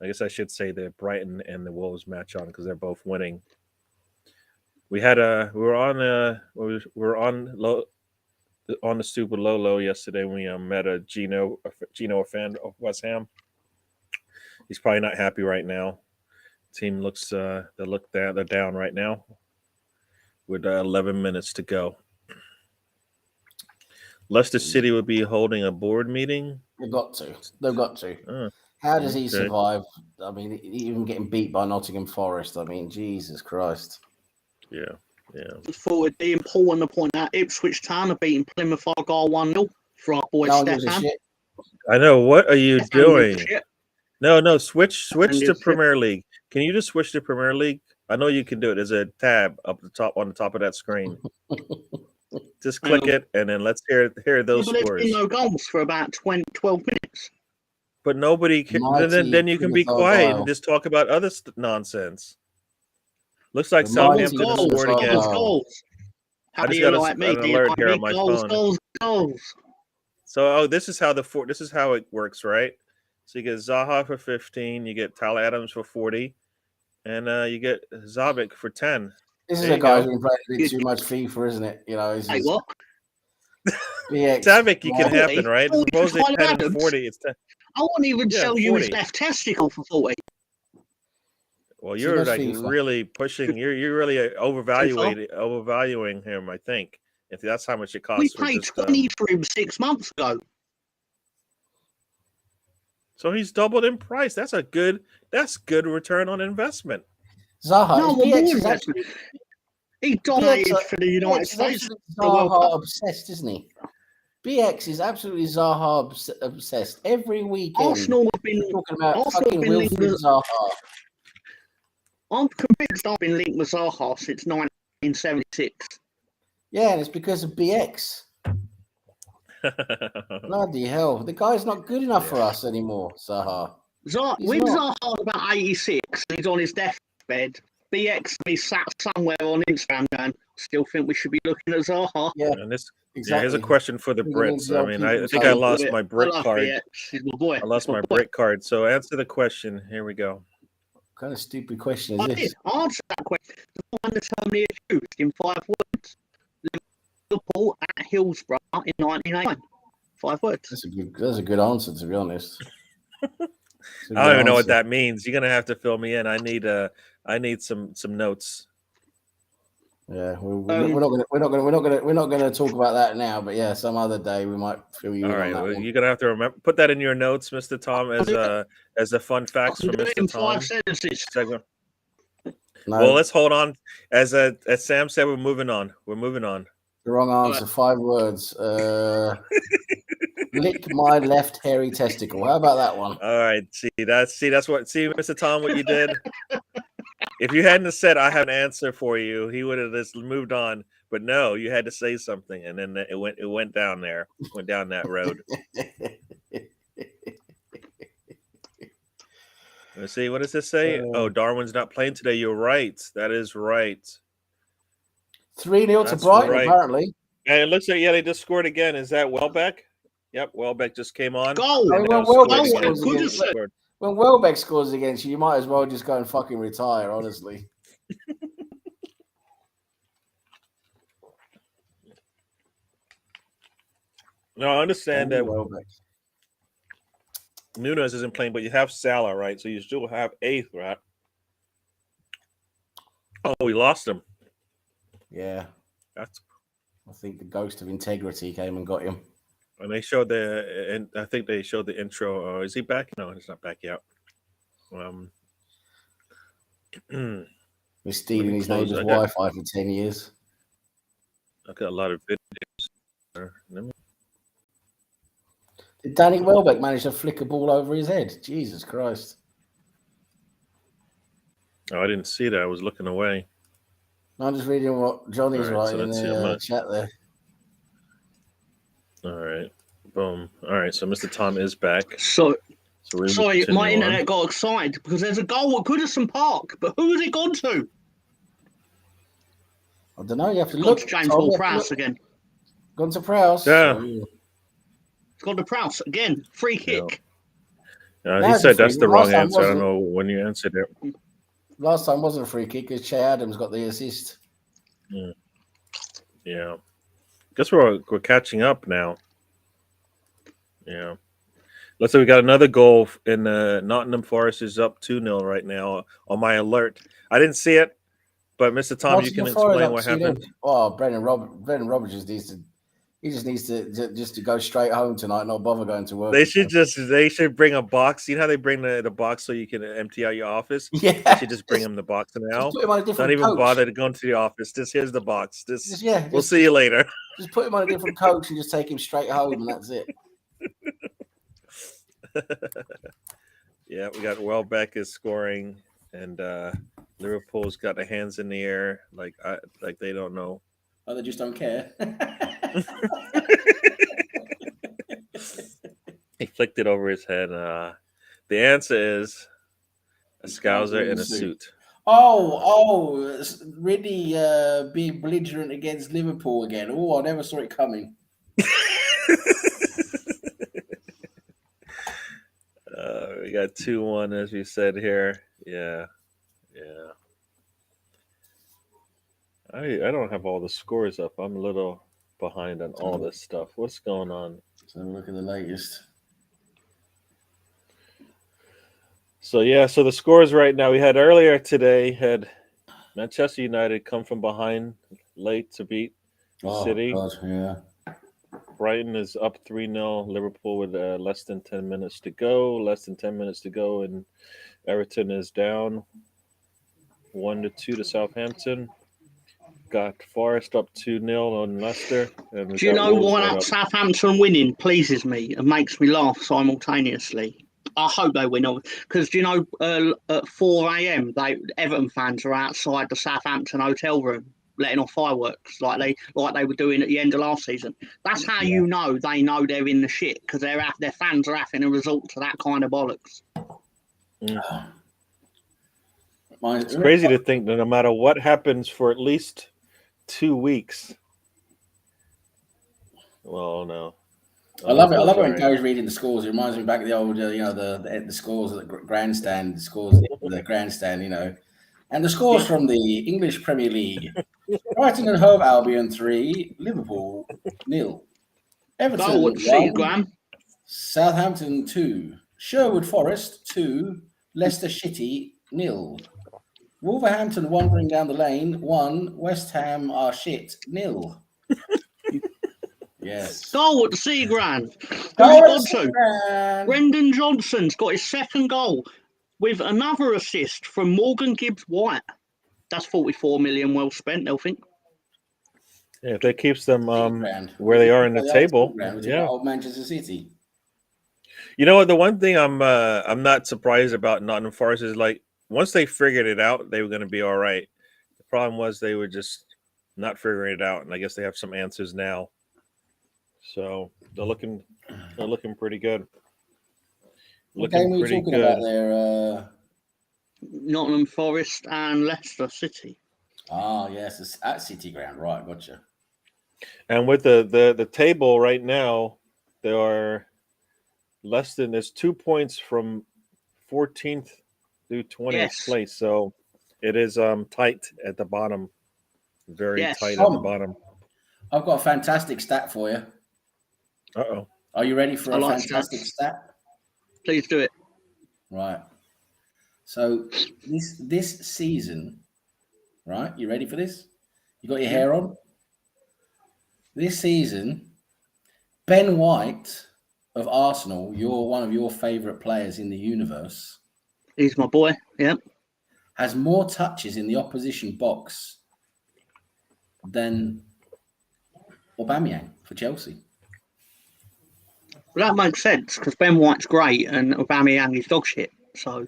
I guess I should say the Brighton and the Wolves match on because they're both winning. We were on the stoop with Lolo yesterday. We met a Gino, a fan of West Ham. He's probably not happy right now. Team looks they're down right now with 11 minutes to go. Leicester City would be holding a board meeting. They've got to. They've got to. Oh, How does he okay. survive? I mean, even getting beat by Nottingham Forest. I mean, Jesus Christ. Yeah. Just thought it'd be important to point out Ipswich Town are beating Plymouth Argyle 1-0 for our boy No one gives a Stefan. shit. I know. What are you Stefan gives a doing? shit. No. Switch Stefan to gives a shit. Premier League. Can you just switch to Premier League? I know you can do it. There's a tab up the top on the top of that screen. Just click it, and then let's hear those But there's scores. been no goals for about 12 minutes. But nobody can. Then you can be Plymouth quiet Argyle. and just talk about other nonsense. Looks like The mighty Southampton has Plymouth scored Argyle. again. Goals. I just How got do you like me? an Do you alert like here me? on my Goals. phone. So this is how this is how it works, right? So you get Zaha for 15, you get Tyler Adams for 40, and you get Zabik for 10. This is There a you guy go. who's been playing a bit too much FIFA, isn't it? You know, Hey, what? BX. Zabik, you can 40? happen, right? 40 for Suppose they Tyler 10 and Adams? 40. It's 10. I wouldn't even tell you his 40. left testicle for 40. Well, See, you're that's like FIFA. really pushing. You're really overvaluing him. I think if that's how much it costs. We for paid just, 20 for him 6 months ago. So he's doubled in price. That's good return on investment. Zaha. No, is more BX is investment. actually, He dominated BX, for the United BX is States. actually The World Zaha Cup. obsessed, isn't he? BX is absolutely Zaha obsessed. Every weekend, Arsenal have been. he's talking about Arsenal have fucking been Wilfried linked. Zaha. I'm convinced I've been linked with Zaha since 1976. Yeah, and it's because of BX. Bloody hell. The guy's not good enough for us anymore, Zaha. He's When not. Zaha's about 86, he's on his deathbed. BX be sat somewhere on Instagram going, still think we should be looking at Zaha. Yeah, And this, exactly. here's a question for the Bringing in Brits. the I old mean, I people think saying, I lost my I Brit love card. BX. He's my boy. I lost He's my boy. Brit card. So answer the question. Here we go. What kind of stupid question is I this? did answer that question. The one that's only accused in 5 words. Liverpool at Hillsborough in 1989. 5 words. That's a good answer, to be honest. I don't even know what that means. You're gonna have to fill me in. I need some notes. Yeah, we're not gonna talk about that now. But yeah, some other day we might fill you All in right, on that well, one. you're gonna have to put that in your notes, Mr. Tom, as a fun facts I from can do it Mr. in Tom 5 sentences. segment. No, Well, let's hold on. As Sam said, we're moving on. the wrong answer. 5 words. Lick my left hairy testicle. How about that one? All right. See, Mr. Tom, what you did. If you hadn't have said I have an answer for you, he would have just moved on. But no, you had to say something, and then it went down there, went down that road. Let's see, what does this say? Oh, Darwin's not playing today. You're right. That is right. 3-0 to That's Brighton, right. apparently. And it looks like they just scored again. Is that Welbeck? Yep, Welbeck just came on. Goal! And When now scored Welbeck again. scores against, when Welbeck scores against you, you might as well just go and fucking retire, honestly. No, I understand that Welbeck. Nunes isn't playing, but you have Salah, right? So you still have eighth, right? Oh, we lost him. Yeah. I think the ghost of integrity came and got him. And they showed and I think they showed the intro. Is he back? No, he's not back yet. We're stealing his neighbor's Wi-Fi for 10 years. I got a lot of videos. Did Danny Welbeck manage to flick a ball over his head? Jesus Christ. Oh, I didn't see that. I was looking away. I'm just reading what Johnny's writing in the chat there. All right. Boom. All right. So Mr. Tom is back. So So we Sorry, my continue on. internet got excited because there's a goal at Goodison Park, but who has it gone to? I don't know. You have to Gone look. to James Tom, you have to Ward-Prowse look. again. Gone to Prowse. Yeah. It's gone to Prowse again. Free kick. He said that's the wrong answer. I don't know when you answered it. Last time wasn't a free kick because Che Adams got the assist. Yeah. Guess we're catching up now. Yeah. Let's say we got another goal in Nottingham Forest is up 2-0 right now on my alert. I didn't see it, but Mr. Tom, you can explain what happened. Oh, Brendan Roberts just needs to go straight home tonight, not bother going to work. They should bring a box. You know how they bring the box so you can empty out your office? Yeah. They should just bring him the box now. Just put him on a different Not even coach. bother to go into the office. Just here's the box. We'll Just see you later. Just put him on a different coach and just take him straight home, and that's it. Yeah, we got Welbeck is scoring, and Liverpool's got their hands in the air like they don't know. Oh, they just don't care. He flicked it over his head. The answer is a Scouser in a suit. Oh, really being belligerent against Liverpool again. Oh, I never saw it coming. We got 2-1, as we said here. Yeah. I don't have all the scores up. I'm a little behind on all this stuff. What's going on? So look at the latest. So the scores right now, we had earlier today had Manchester United come from behind late to beat City. God, yeah. Brighton is up 3-0. Liverpool with less than 10 minutes to go. And Everton is down 1-2 to Southampton. Got Forest up 2-0 on Leicester. And do you know why that Southampton winning pleases me and makes me laugh simultaneously? I hope they win, because you know, at 4 a.m. Everton fans are outside the Southampton hotel room letting off fireworks like they were doing at the end of last season. That's how you know they know they're in the shit, because their fans are having a result to that kind of bollocks. It's crazy to think that no matter what happens for at least 2 weeks. Well, no. I love it. I love it when Gary's reading the scores. It reminds me back of the old, the scores at the grandstand, the grandstand, and the scores from the English Premier League. Brighton and Hove Albion 3, Liverpool 0. Everton 1, Southampton 2, Sherwood Forest 2, Leicester City 0. Wolverhampton wandering down the lane 1, West Ham are shit 0. Yes. Goal at the Seagram. Who's gone to? Brendan Johnson's got his second goal with another assist from Morgan Gibbs-White. That's 44 million well spent, they'll think. Yeah, if that keeps them where they are in the table. Yeah. Old Manchester City. You know what? The one thing I'm not surprised about Nottingham Forest is, like, once they figured it out, they were going to be all right. The problem was they were just not figuring it out, and I guess they have some answers now. So they're looking pretty good. What game were you talking about there? Nottingham Forest and Leicester City. Ah, yes, it's at City Ground, right? Gotcha. And with the table right now, there are less than there's 2 points from 14th through 20th place. So it is tight at the bottom, very tight at the bottom. I've got a fantastic stat for you. Uh-oh. Are you ready for a fantastic stat? Please do it. Right. So this season, right? You ready for this? You got your hair on? This season, Ben White of Arsenal, you're one of your favourite players in the universe. He's my boy, yeah. Has more touches in the opposition box than Aubameyang for Chelsea. Well, that makes sense, because Ben White's great and Aubameyang is dog shit. So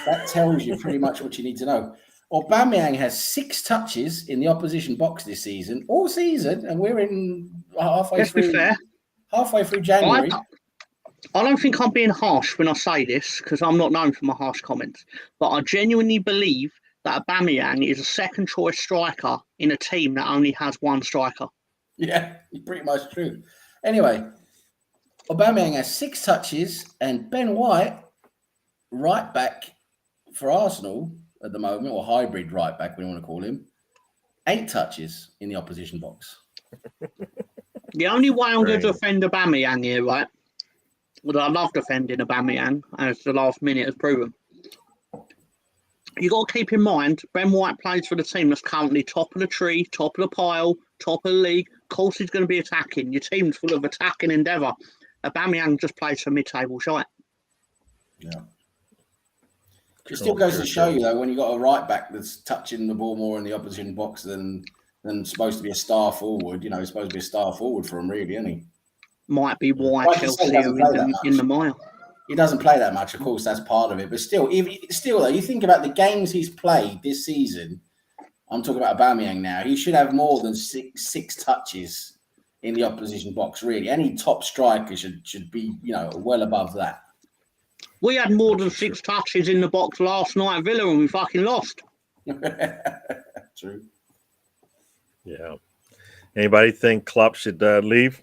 that tells you pretty much what you need to know. Aubameyang has 6 touches in the opposition box this season, all season, and we're in halfway through January. I don't think I'm being harsh when I say this because I'm not known for my harsh comments, but I genuinely believe that Aubameyang is a second choice striker in a team that only has one striker. Yeah, pretty much true. Anyway, Aubameyang has 6 touches, and Ben White, right back for Arsenal at the moment, or hybrid right back, we want to call him, 8 touches in the opposition box. The only way I'm going to defend Aubameyang here, right? Well, I love defending Aubameyang, as the last minute has proven. You got to keep in mind, Ben White plays for the team that's currently top of the tree, top of the pile, top of the league. Of course, he's going to be attacking. Your team's full of attacking endeavour. Aubameyang just plays for mid-table shite. Yeah. It still goes to show you, though, when you got a right back that's touching the ball more in the opposition box than supposed to be a star forward. You know, he's supposed to be a star forward for him, really, isn't he? Might be why Chelsea are in the mire. He doesn't play that much, of course, that's part of it. But still, though, you think about the games he's played this season. I'm talking about Aubameyang now. He should have more than six touches in the opposition box, really. Any top striker should be, you know, well above that. We had more than 6 touches in the box last night at Villa and we fucking lost. True. Yeah. Anybody think Klopp should leave?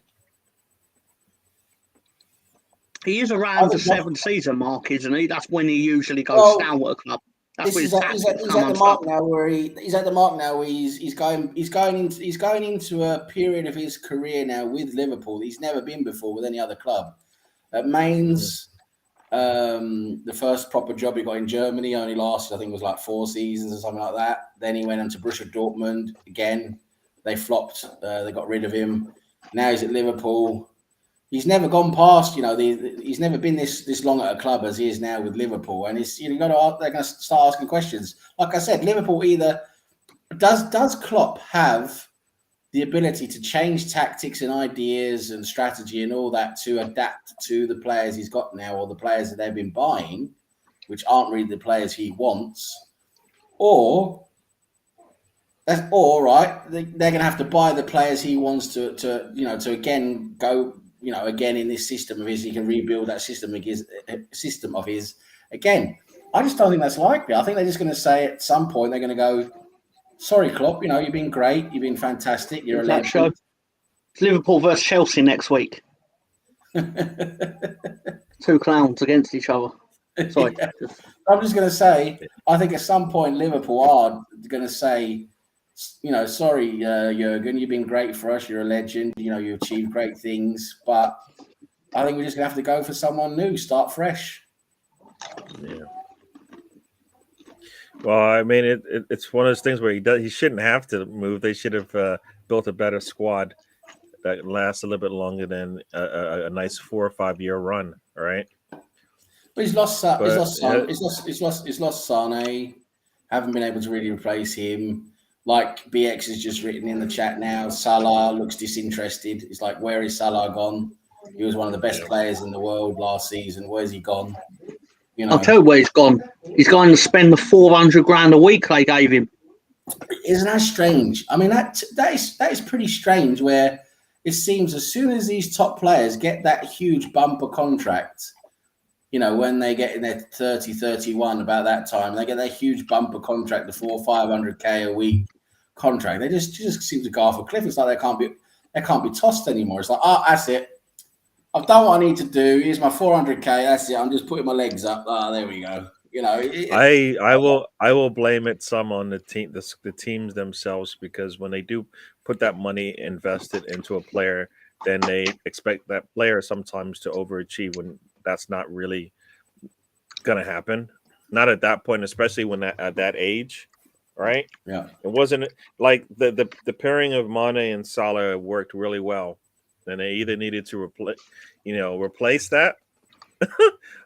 He is around the 7th season mark, isn't he? That's when he usually goes down at a club. That's he's at the mark now where he's at the mark now where he's going into a period of his career now with Liverpool he's never been before with any other club. At Mainz, the first proper job he got in Germany only lasted, I think it was like 4 seasons or something like that. Then he went on to Borussia Dortmund again. They flopped. They got rid of him. Now he's at Liverpool. He's never gone past, you know, he's never been this long at a club as he is now with Liverpool. And it's, you know, they're going to start asking questions. Like I said, Liverpool either does Klopp have the ability to change tactics and ideas and strategy and all that to adapt to the players he's got now or the players that they've been buying, which aren't really the players he wants, or they're going to have to buy the players he wants to again go. You know, again, in this system of his, he can rebuild that system of his again. I just don't think that's likely. I think they're just going to say at some point, they're going to go, sorry, Klopp, you know, you've been great. You've been fantastic. You're a legend. It's Liverpool versus Chelsea next week. 2 clowns against each other. Sorry. Yeah. I'm just going to say, I think at some point, Liverpool are going to say, you know, sorry, Jurgen, you've been great for us. You're a legend. You know, you achieved great things. But I think we're just going to have to go for someone new, start fresh. Yeah. Well, I mean, it's one of those things where he shouldn't have to move. They should have built a better squad that lasts a little bit longer than a nice 4 or 5 year run, right? But he's lost Sane. Haven't been able to really replace him. Like BX has just written in the chat now, Salah looks disinterested. It's like, where is Salah gone? He was one of the best players in the world last season. Where's he gone? You know, I'll tell you where he's gone. He's going to spend the 400 grand a week they gave him. Isn't that strange? I mean, that is pretty strange. Where it seems as soon as these top players get that huge bumper contract, you know, when they get in their 30, 31, about that time, they get that huge bumper contract, the 400-500K a week contract. They just seem to go off a cliff. It's like they can't be tossed anymore. It's like, oh, that's it. I've done what I need to do. Here's my 400K. That's it. I'm just putting my legs up. There we go. You know, I will blame it some on the team, the teams themselves, because when they do put that money invested into a player, then they expect that player sometimes to overachieve when that's not really going to happen. Not at that point, especially when at that age, right? Yeah. It wasn't like the pairing of Mane and Salah worked really well. And they either needed to replace that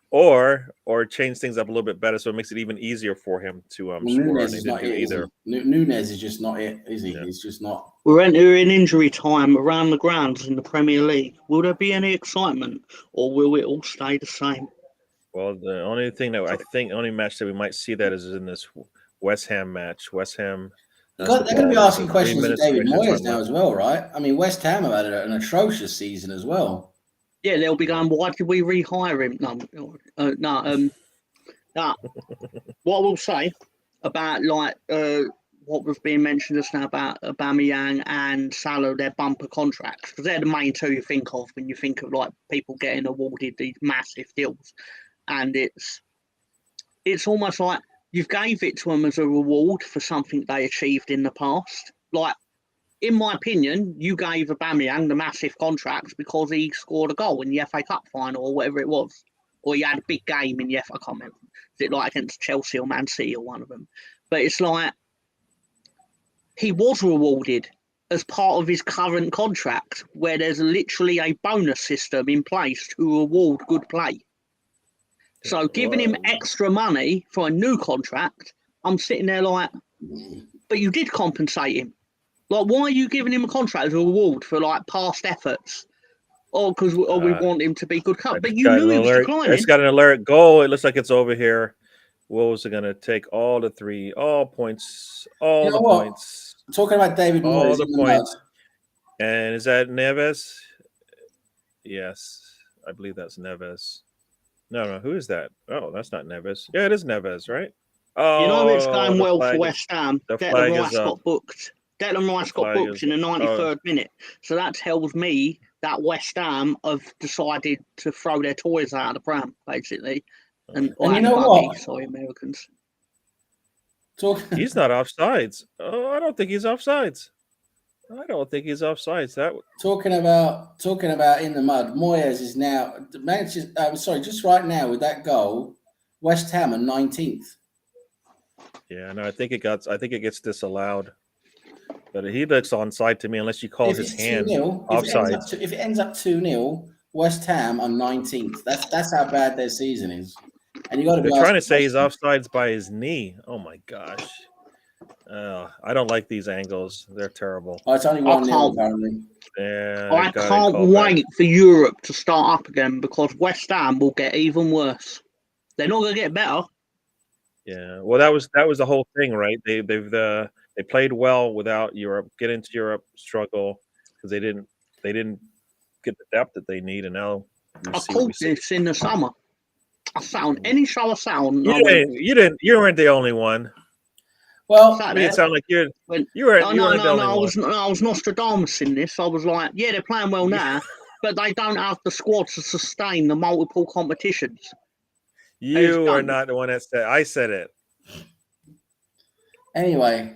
or change things up a little bit better, so it makes it even easier for him to score. Nunez is not it, either. Nunez is just not it, is he? Yeah. He's just not. We're entering injury time around the grounds in the Premier League. Will there be any excitement, or will it all stay the same? Well, the only thing that I think, only match that we might see that is in this West Ham match. West Ham. They're going to be asking questions of David Moyes now as well, right? I mean, West Ham have had an atrocious season as well. Yeah, they'll be going, why did we rehire him? No. What I will say about what was being mentioned just now about Aubameyang and Salah, their bumper contracts, because they're the main two you think of when you think of like people getting awarded these massive deals, and it's almost like you've gave it to them as a reward for something they achieved in the past. Like, in my opinion, you gave Aubameyang the massive contracts because he scored a goal in the FA Cup final or whatever it was, or he had a big game in the FA. I can't remember. Is it like against Chelsea or Man City or one of them? But it's like he was rewarded as part of his current contract, where there's literally a bonus system in place to reward good play. So giving him extra money for a new contract, I'm sitting there like, but you did compensate him. Like, why are you giving him a contract as a reward for like past efforts? Or because we want him to be good cut. But you knew he was declining. It's got an alert goal. It looks like it's over here. Wolves are going to take all points, all the points. Talking about David Moyes, all the points. And is that Neves? Yes, I believe that's Neves. No, who is that? Oh, that's not Neves. Yeah, it is Neves, right? Oh, you know it's going well for West Ham. Declan Rice got booked. Declan Rice got booked in the 93rd minute. So that tells me that West Ham have decided to throw their toys out of the pram, basically. And you know what? Sorry, Americans. He's not offsides. Oh, I don't think he's offsides. Talking about in the mud. Moyes is now just right now with that goal, West Ham are 19th. Yeah, no, I think it gets disallowed. But he looks onside to me unless you call his hand offside. If it ends up 2-0, West Ham are 19th. That's how bad their season is. And you got to be trying to say he's offsides by his knee. Oh my gosh. I don't like these angles. They're terrible. Oh, it's only 1-0 apparently. Yeah, I can't wait for Europe to start up again because West Ham will get even worse. They're not going to get better. Yeah. Well, that was the whole thing, right? They played well without Europe. Get into Europe, struggle because they didn't get the depth that they need, and now I called this in the summer. I sound any show I sound. You weren't the only one. Well, I mean, it sounded like you weren't the only one. I was Nostradamus in this. I was like, yeah, they're playing well now, but they don't have the squad to sustain the multiple competitions. You are not the one that said. I said it. Anyway,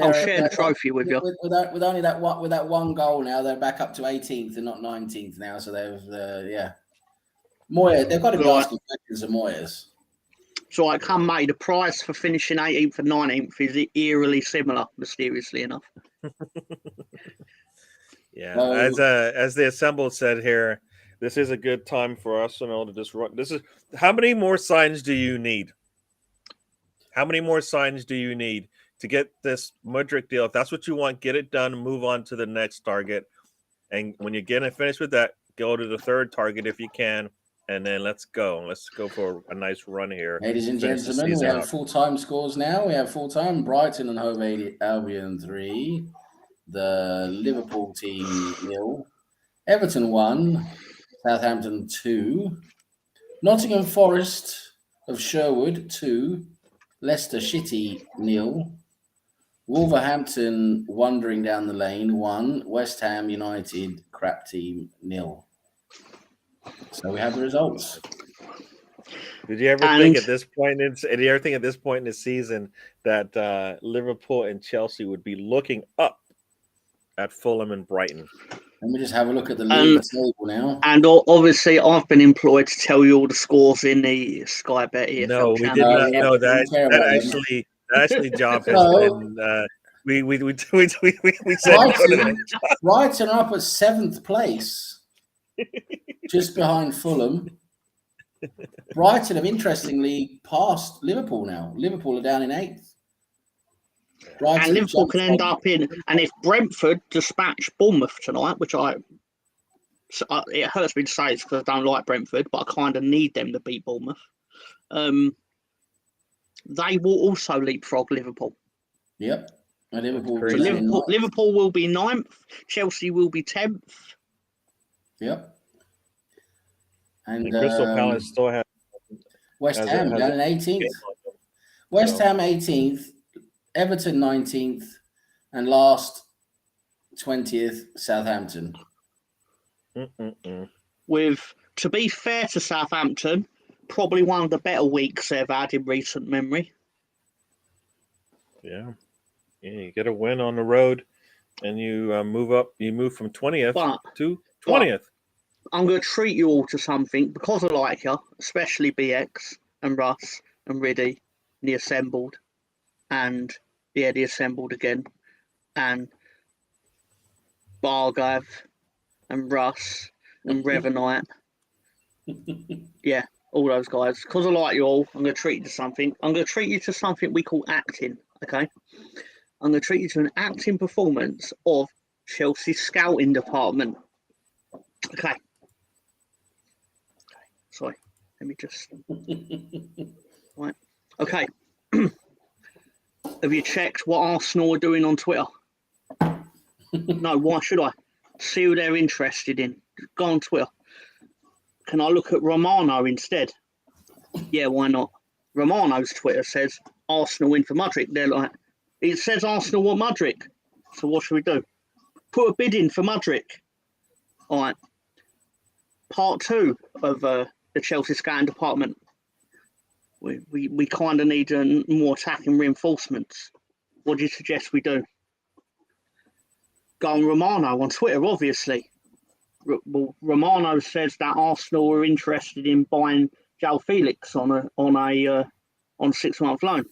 I'll share the trophy with you. With only that one goal now, they're back up to 18th and not 19th now. So they've Moyes, they've got to be asking questions of Moyes. So I come, mate. The price for finishing 18th and 19th is eerily similar, mysteriously enough. Yeah, as the assembled said here, this is a good time for Arsenal to just run. How many more signs do you need? How many more signs do you need to get this Mudryk deal? If that's what you want, get it done. Move on to the next target, and when you get finished with that, go to the third target if you can. And then let's go. Let's go for a nice run here. Ladies and gentlemen, we have full-time scores now. We have full-time Brighton and Hove Albion 3. The Liverpool team 0. Everton 1. Southampton 2. Nottingham Forest of Sherwood 2. Leicester City 0. Wolverhampton wandering down the lane 1. West Ham United crap team 0. So we have the results. Did you ever think at this point in the season that Liverpool and Chelsea would be looking up at Fulham and Brighton? Let me just have a look at the league table now. And obviously, I've been employed to tell you all the scores in the Sky Bet EFL. No, we did not know that. Actually, job has been. We said Brighton are up at 7th place. Just behind Fulham. Brighton have interestingly passed Liverpool now. Liverpool are down in 8th. Brighton and Liverpool can end up in, and if Brentford dispatch Bournemouth tonight, which it hurts me to say it's because I don't like Brentford, but I kind of need them to beat Bournemouth. They will also leapfrog Liverpool. Yep. And Liverpool will be 9th. Chelsea will be 10th. Yep. And Crystal Palace still has West Ham down in 18th. West Ham 18th, Everton 19th, and last 20th Southampton. With, to be fair to Southampton, probably one of the better weeks they've had in recent memory. Yeah, you get a win on the road, and you move up. You move from 20th to 20th. I'm going to treat you all to something because I like you, especially BX and Russ and Riddy, the Assembled, and the Assembled again, and Bargav and Russ and Revenite. Yeah, all those guys. Because I like you all, I'm going to treat you to something. I'm going to treat you to something we call acting, okay? I'm going to treat you to an acting performance of Chelsea's scouting department. Okay. Sorry, let me just... Right. Okay. Have you checked what Arsenal are doing on Twitter? No, why should I? See who they're interested in. Go on Twitter. Can I look at Romano instead? Yeah, why not? Romano's Twitter says Arsenal in for Mudryk. They're like, it says Arsenal want Mudryk. So what should we do? Put a bid in for Mudryk. All right. Part 2 of the Chelsea scouting department. We kind of need more attacking reinforcements. What do you suggest we do? Go on Romano on Twitter, obviously. Well, Romano says that Arsenal are interested in buying João Felix on a 6-month loan.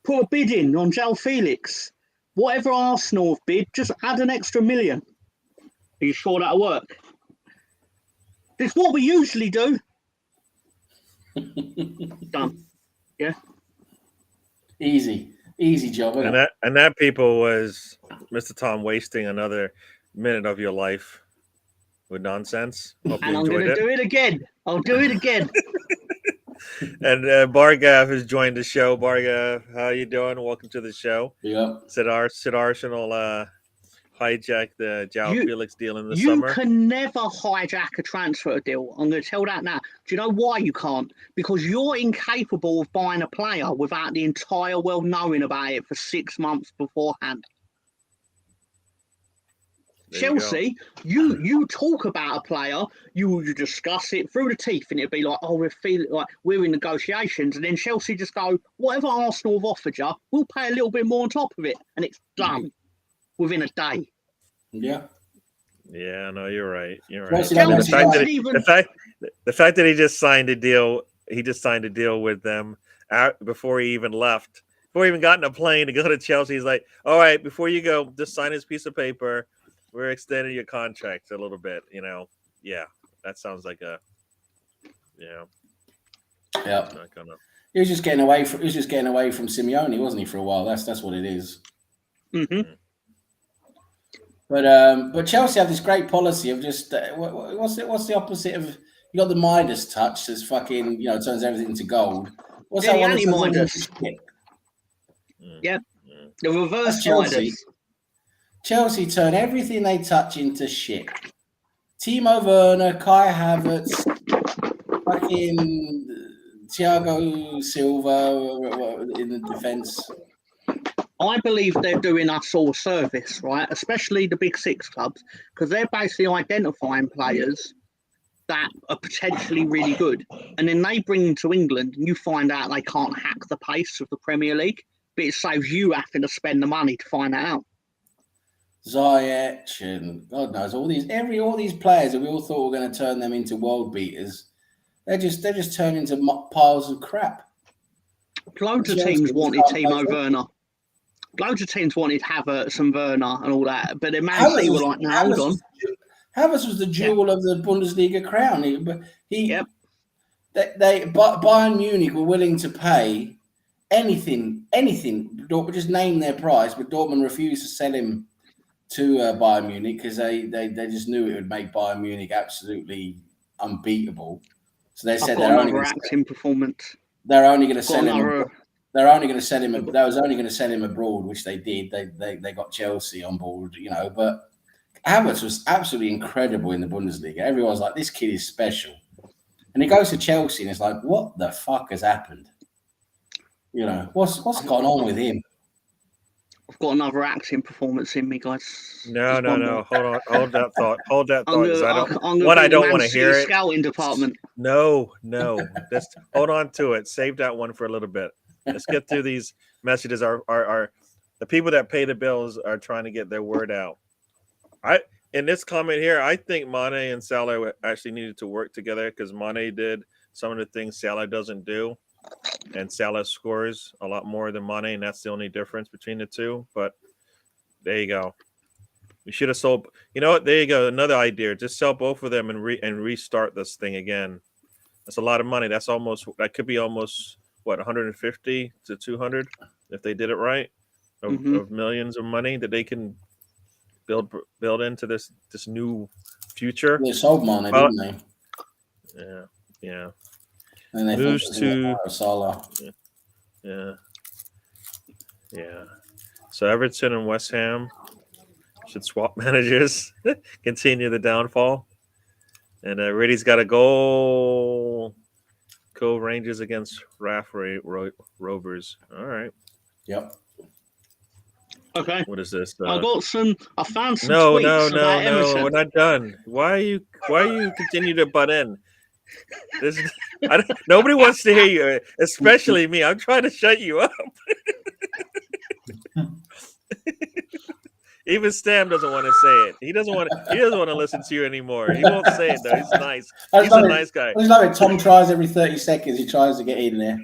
Put a bid in on João Felix. Whatever Arsenal have bid, just add an extra $1 million. Are you sure that'll work? It's what we usually do. Done. Yeah. Easy job, isn't it? And that people was Mr. Tom wasting another minute of your life with nonsense. Hope and I'm going to do it again. I'll do it again. And Bargav has joined the show. Bargav, how you doing? Welcome to the show. Yeah. Sid Arsenal hijack the João Felix deal in the summer. You can never hijack a transfer deal. I'm going to tell that now. Do you know why you can't? Because you're incapable of buying a player without the entire world knowing about it for 6 months beforehand. Chelsea, you talk about a player, you discuss it through the teeth, and it'd be like, oh, we're in negotiations, and then Chelsea just go, whatever Arsenal have offered you, we'll pay a little bit more on top of it, and it's done within a day. Yeah. Yeah, no, you're right. You're right. The fact that he just signed a deal, with them before he even left, before he even got in a plane to go to Chelsea. He's like, all right, before you go, just sign this piece of paper. We're extending your contract a little bit, Yeah, that sounds like Yeah. Not gonna... He was just getting away from Simeone, wasn't he, for a while? That's what it is. Mm-hmm. But Chelsea have this great policy of just what's the opposite of, you got the Midas touch that's fucking turns everything to gold. What's that one? Midas. Yep. The reverse Midas. Chelsea turn everything they touch into shit. Timo Werner, Kai Havertz, fucking Thiago Silva in the defence. I believe they're doing us all a service, right? Especially the big 6 clubs, because they're basically identifying players that are potentially really good. And then they bring them to England and you find out they can't hack the pace of the Premier League, but it saves you having to spend the money to find that out. Ziyech and God knows all these players that we all thought were going to turn them into world beaters, they're just turned into piles of crap. Loads of teams wanted Timo Werner. Loads of teams wanted Havertz and Werner and all that, but then Man City were like, "No, hold on." Havertz was the jewel of the Bundesliga crown. Bayern Munich were willing to pay anything. Just name their price, but Dortmund refused to sell him to Bayern Munich because they just knew it would make Bayern Munich absolutely unbeatable. So they said they're only going to sell him. They're only going to sell him. They was only going to sell him abroad, which they did. They got Chelsea on board, But Havertz was absolutely incredible in the Bundesliga. Everyone's like, this kid is special. And he goes to Chelsea and it's like, what the fuck has happened? You know, what's gone on with him? I've got another acting performance in me, guys. No. Hold on. Hold that thought. I'm I don't want to hear it. Scouting department. No. Just hold on to it. Save that one for a little bit. Let's get through these messages. Are the people that pay the bills are trying to get their word out. In this comment here, I think Mane and Salah actually needed to work together because Mane did some of the things Salah doesn't do, and Salah scores a lot more than Mane, and that's the only difference between the two. But there you go. We should have sold. You know what? There you go. Another idea. Just sell both of them and restart this thing again. That's a lot of money. That could be almost what 150 to 200 if they did it right of millions of money that they can build into this new future. They sold Mane, didn't they? Yeah. And they moves to Salah. Yeah. So Everton and West Ham should swap managers, continue the downfall, and Riddy's got a goal. Go Rangers against RAF Rovers. All right. Yep. Okay. What is this? I found some No. Emerson. We're not done. Why you continue to butt in? Nobody wants to hear you, especially me. I'm trying to shut you up. Even Stam doesn't want to say it. He doesn't want to listen to you anymore. He won't say it though. He's nice. He's a nice guy. It's like Tom tries every 30 seconds. He tries to get in there.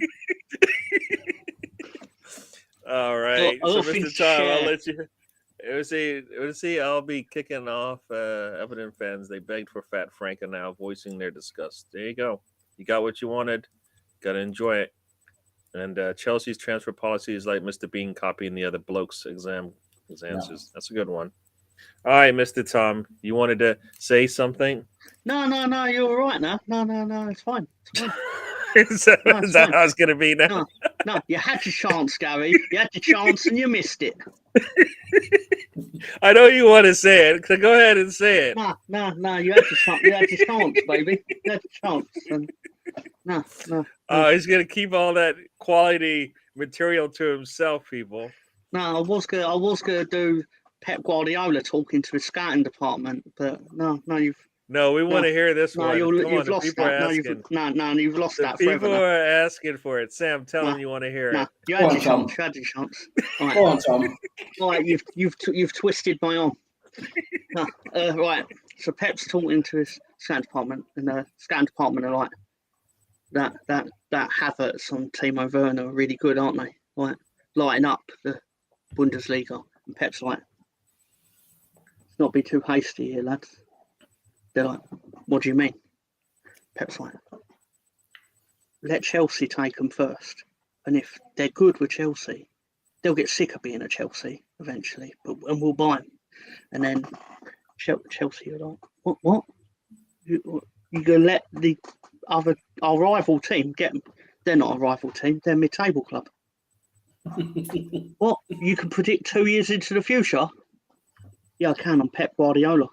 All right. So, Mr. Tom, I'll let you. I'll be kicking off Everton fans. They begged for Fat Frank and now voicing their disgust. There you go. You got what you wanted. Got to enjoy it. And Chelsea's transfer policy is like Mr. Bean copying the other bloke's answers. Yeah. That's a good one. All right, Mr. Tom, you wanted to say something? No, you're all right now. No, it's fine. Is that how it's going to be now? No, you had your chance, Gary. You had your chance and you missed it. I know you want to say it, so go ahead and say it. No, you had your chance, baby. You had your chance. And no. He's going to keep all that quality material to himself, people. No, I was gonna do Pep Guardiola talking to his scouting department, but no, you've. No, we want to hear this one. You've lost that. You've lost that. People are asking for it. Sam, tell them you want to hear it. You had your chance. All right. Go on, Tom. All right, you've twisted my arm. Right. So Pep's talking to his scouting department, and the scouting department are like, that Havertz on Timo Werner are really good, aren't they? Right, lighting up the Bundesliga, and Pep's like, let's not be too hasty here, lads. They're like, what do you mean? Pep's like, let Chelsea take them first. And if they're good with Chelsea, they'll get sick of being at Chelsea eventually, and we'll buy them. And then Chelsea are like, what? You're going to let our rival team get them? They're not a rival team, they're a mid-table club. What? You can predict 2 years into the future? Yeah, I can. I'm Pep Guardiola.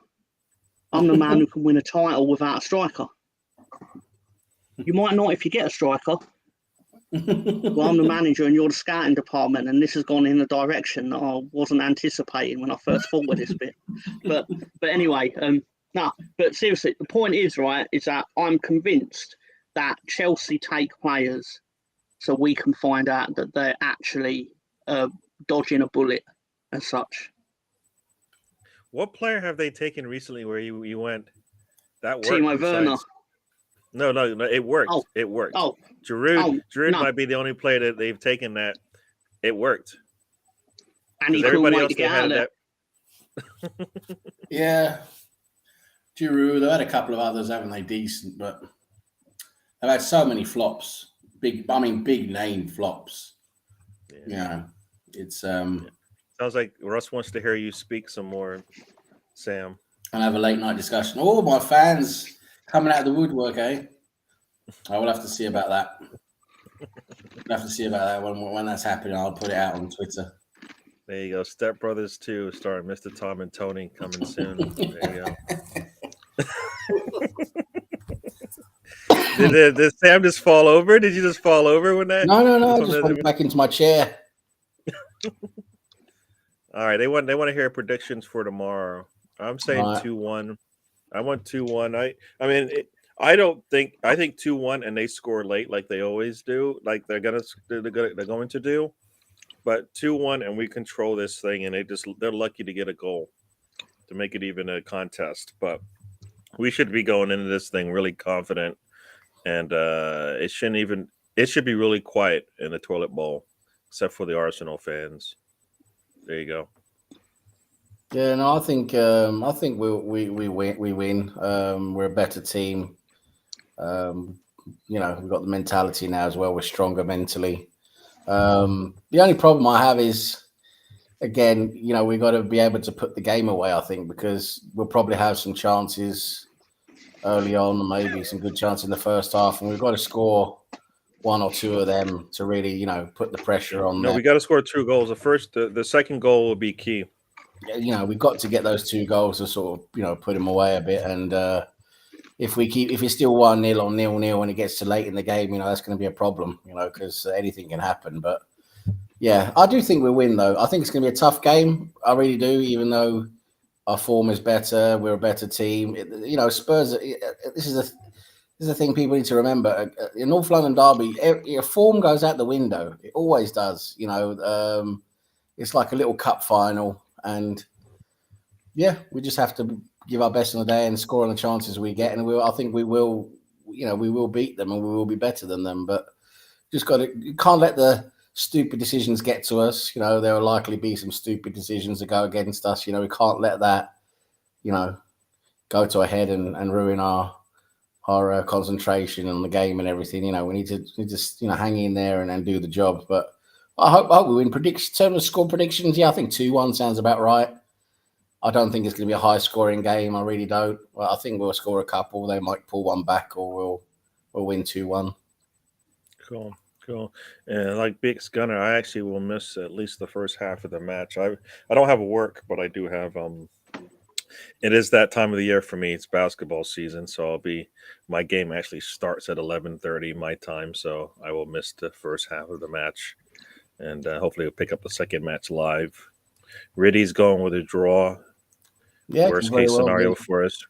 I'm the man who can win a title without a striker. You might not if you get a striker. Well, I'm the manager and you're the scouting department, and this has gone in a direction that I wasn't anticipating when I first thought of this bit. But anyway, but seriously, the point is, right, is that I'm convinced that Chelsea take players so we can find out that they're actually dodging a bullet as such. What player have they taken recently where you went, that worked? Timo Werner. No, it worked. Oh. It worked. Oh. Giroud might be the only player that they've taken that it worked. And he couldn't wait to get out of there. Yeah. Giroud, they've had a couple of others, haven't they? Decent, but they've had so many flops. Big name flops. Yeah. You know, it's Sounds like Russ wants to hear you speak some more, Sam. And have a late night discussion. Oh, my fans coming out of the woodwork, eh? I will have to see about that. We'll have to see about that when that's happening. I'll put it out on Twitter. There you go. Step Brothers 2, starring Mr. Tom and Tony, coming soon. There you go. Did Sam just fall over? Did you just fall over when that? No. I just went back into my chair. All right, they want to hear predictions for tomorrow. I'm saying Right. 2-1. I want 2-1. I think 2-1, and they score late like they always do, like they're going to do. But 2-1, and we control this thing, and they're lucky to get a goal to make it even a contest. But we should be going into this thing really confident, and it should be really quiet in the toilet bowl, except for the Arsenal fans. There you go. Yeah, no, I think we win. We're a better team. We've got the mentality now as well. We're stronger mentally. The only problem I have is, again, we've got to be able to put the game away, I think, because we'll probably have some chances early on, maybe some good chances in the first half, and we've got to score one or two of them to really, put the pressure on. No, we got to score 2 goals. The second goal will be key. We've got to get those 2 goals to sort of, put them away a bit. And if it's still 1-0 or 0-0 when it gets to late in the game, that's going to be a problem, because anything can happen. But yeah, I do think we'll win, though. I think it's going to be a tough game. I really do, even though our form is better. We're a better team. Spurs. This is the thing people need to remember. In North London derby, form goes out the window. It always does. It's like a little cup final. And yeah, we just have to give our best on the day and score on the chances we get, and I think we will beat them, and we will be better than them. But you can't let the stupid decisions get to us. There will likely be some stupid decisions that go against us. We can't let that, go to our head and ruin our concentration on the game and everything. We need to hang in there and do the job. But I hope we win. In terms of score predictions, yeah, I think 2-1 sounds about right. I don't think it's going to be a high-scoring game. I really don't. Well, I think we'll score a couple. They might pull one back, or we'll win 2-1. Cool. And like Big Gunner, I actually will miss at least the first half of the match. I don't have work, but I do have it is that time of the year for me. It's basketball season, so my game actually starts at 11:30 my time, so I will miss the first half of the match. And hopefully we'll pick up the second match live. Riddy's going with a draw. Yeah, Worst case scenario for us.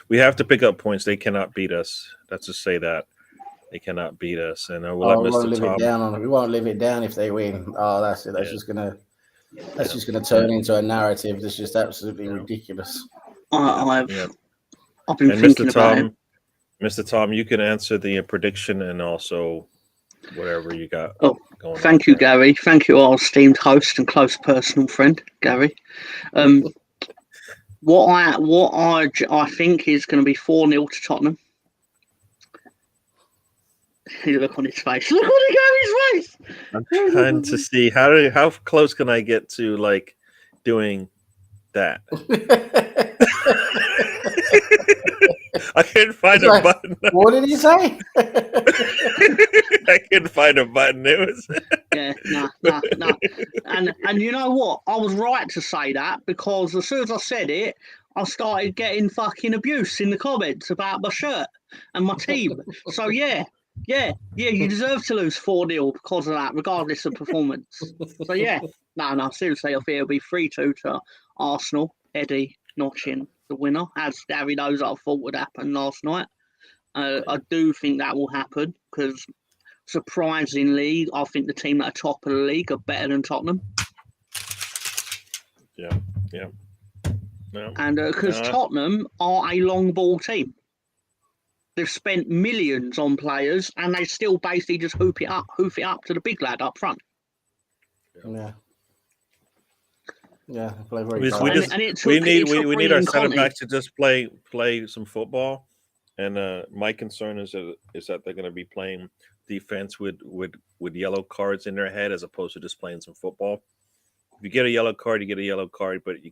We have to pick up points. They cannot beat us. Let's just say that. They cannot beat us. And we'll let Mr. Tom. We won't live it down if they win. Oh, that's it. That's just gonna turn into a narrative that's just absolutely ridiculous. I've been thinking about it. Mr. Tom, you can answer the prediction and also whatever you got. Thank you, Gary. Thank you, our esteemed host and close personal friend, Gary. What I think is going to be 4-0 to Tottenham. You look on his face. Look on Gary's face. I'm trying to see how close can I get to like doing that. I couldn't find a button. What did he say? I couldn't find a button. It was no. And you know what? I was right to say that, because as soon as I said it, I started getting fucking abuse in the comments about my shirt and my team. So yeah, you deserve to lose 4-0 because of that, regardless of performance. So yeah, no, seriously, I think it'll be 3-2 to Arsenal. Eddie notching the winner, as Gary knows I thought would happen last night. I do think that will happen, because surprisingly, I think the team at the top of the league are better than Tottenham. Yeah. And because Tottenham are a long ball team. They've spent millions on players, and they still basically just hoof it up to the big lad up front. Yeah, play very we need our center backs to just play some football. And my concern is that they're going to be playing defense with yellow cards in their head as opposed to just playing some football. If you get a yellow card, you get a yellow card, but you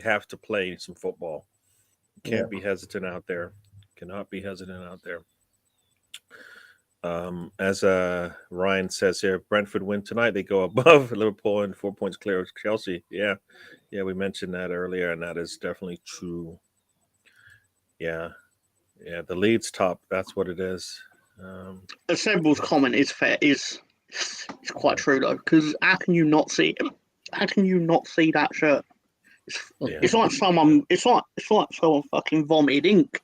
have to play some football. You can't be hesitant out there. Cannot be hesitant out there. As Ryan says here, Brentford win tonight. They go above Liverpool and 4 points clear of Chelsea. Yeah, we mentioned that earlier, and that is definitely true. Yeah, the lead's top. That's what it is. Assemble's comment is fair. Is it's quite true though, because how can you not see? How can you not see that shirt? It's like someone. It's like someone fucking vomited ink.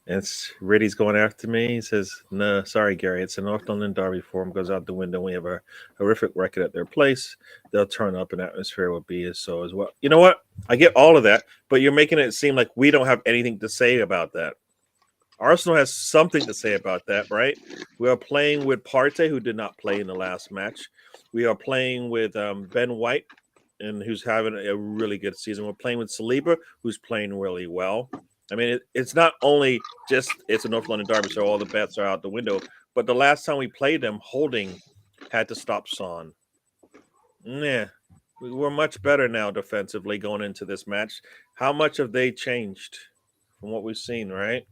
It's Riddy's going after me. He says, "No, sorry, Gary. It's a North London derby. Form goes out the window. We have a horrific record at their place. They'll turn up, and atmosphere will be so as well." You know what? I get all of that, but you're making it seem like we don't have anything to say about that. Arsenal has something to say about that, right? We are playing with Partey, who did not play in the last match. We are playing with Ben White, and who's having a really good season. We're playing with Saliba, who's playing really well. I mean, it's not only just it's a North London derby, so all the bets are out the window. But the last time we played them, Holding had to stop Son. Yeah, we're much better now defensively going into this match. How much have they changed from what we've seen, right?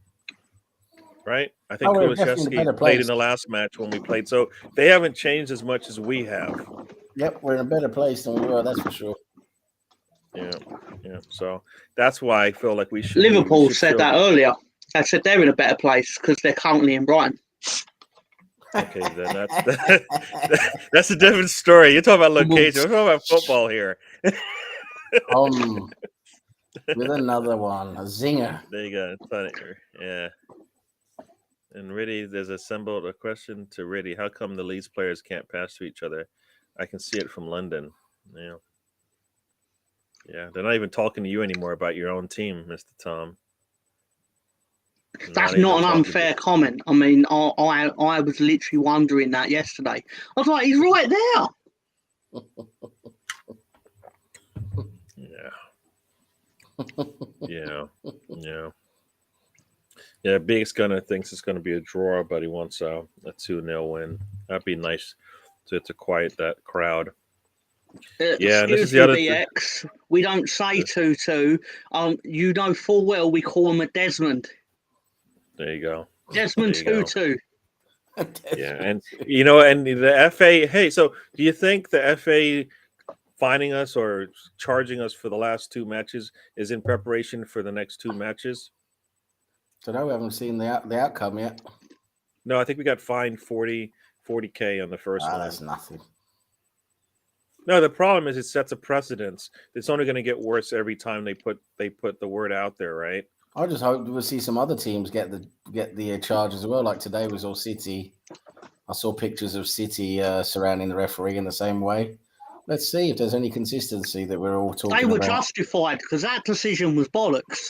Right? I think Kulusevski played in the last match when we played. So they haven't changed as much as we have. Yep, we're in a better place than we were, that's for sure. Yeah. So that's why I feel like we should. Liverpool said that earlier. They said they're in a better place because they're currently in Brighton. Okay, then that's a different story. You're talking about location. We're talking about football here. With another one, a zinger. There you go. It's funny. Yeah. And Riddy, there's assembled a question to Riddy. How come the Leeds players can't pass to each other? I can see it from London. Yeah. Yeah, they're not even talking to you anymore about your own team, Mr. Tom. That's not an unfair comment. I mean, I was literally wondering that yesterday. I was like, he's right there. Yeah, Big's thinks it's gonna be a draw, but he wants a 2-0 win. That'd be nice to quiet that crowd. Yeah, this is the other BX. We don't say 2-2. You know full well we call him a Desmond. There you go. Desmond 2-2. Yeah, and and the FA. Hey, so do you think the FA fining us or charging us for the last 2 matches is in preparation for the next 2 matches? So now we haven't seen the outcome yet. No, I think we got fined 40K on the first one. That's nothing. No, the problem is it sets a precedence. It's only going to get worse every time they put the word out there, right? I just hope we'll see some other teams get the charge as well. Like today was all City. I saw pictures of City surrounding the referee in the same way. Let's see if there's any consistency that we're all talking about. They were justified because that decision was bollocks.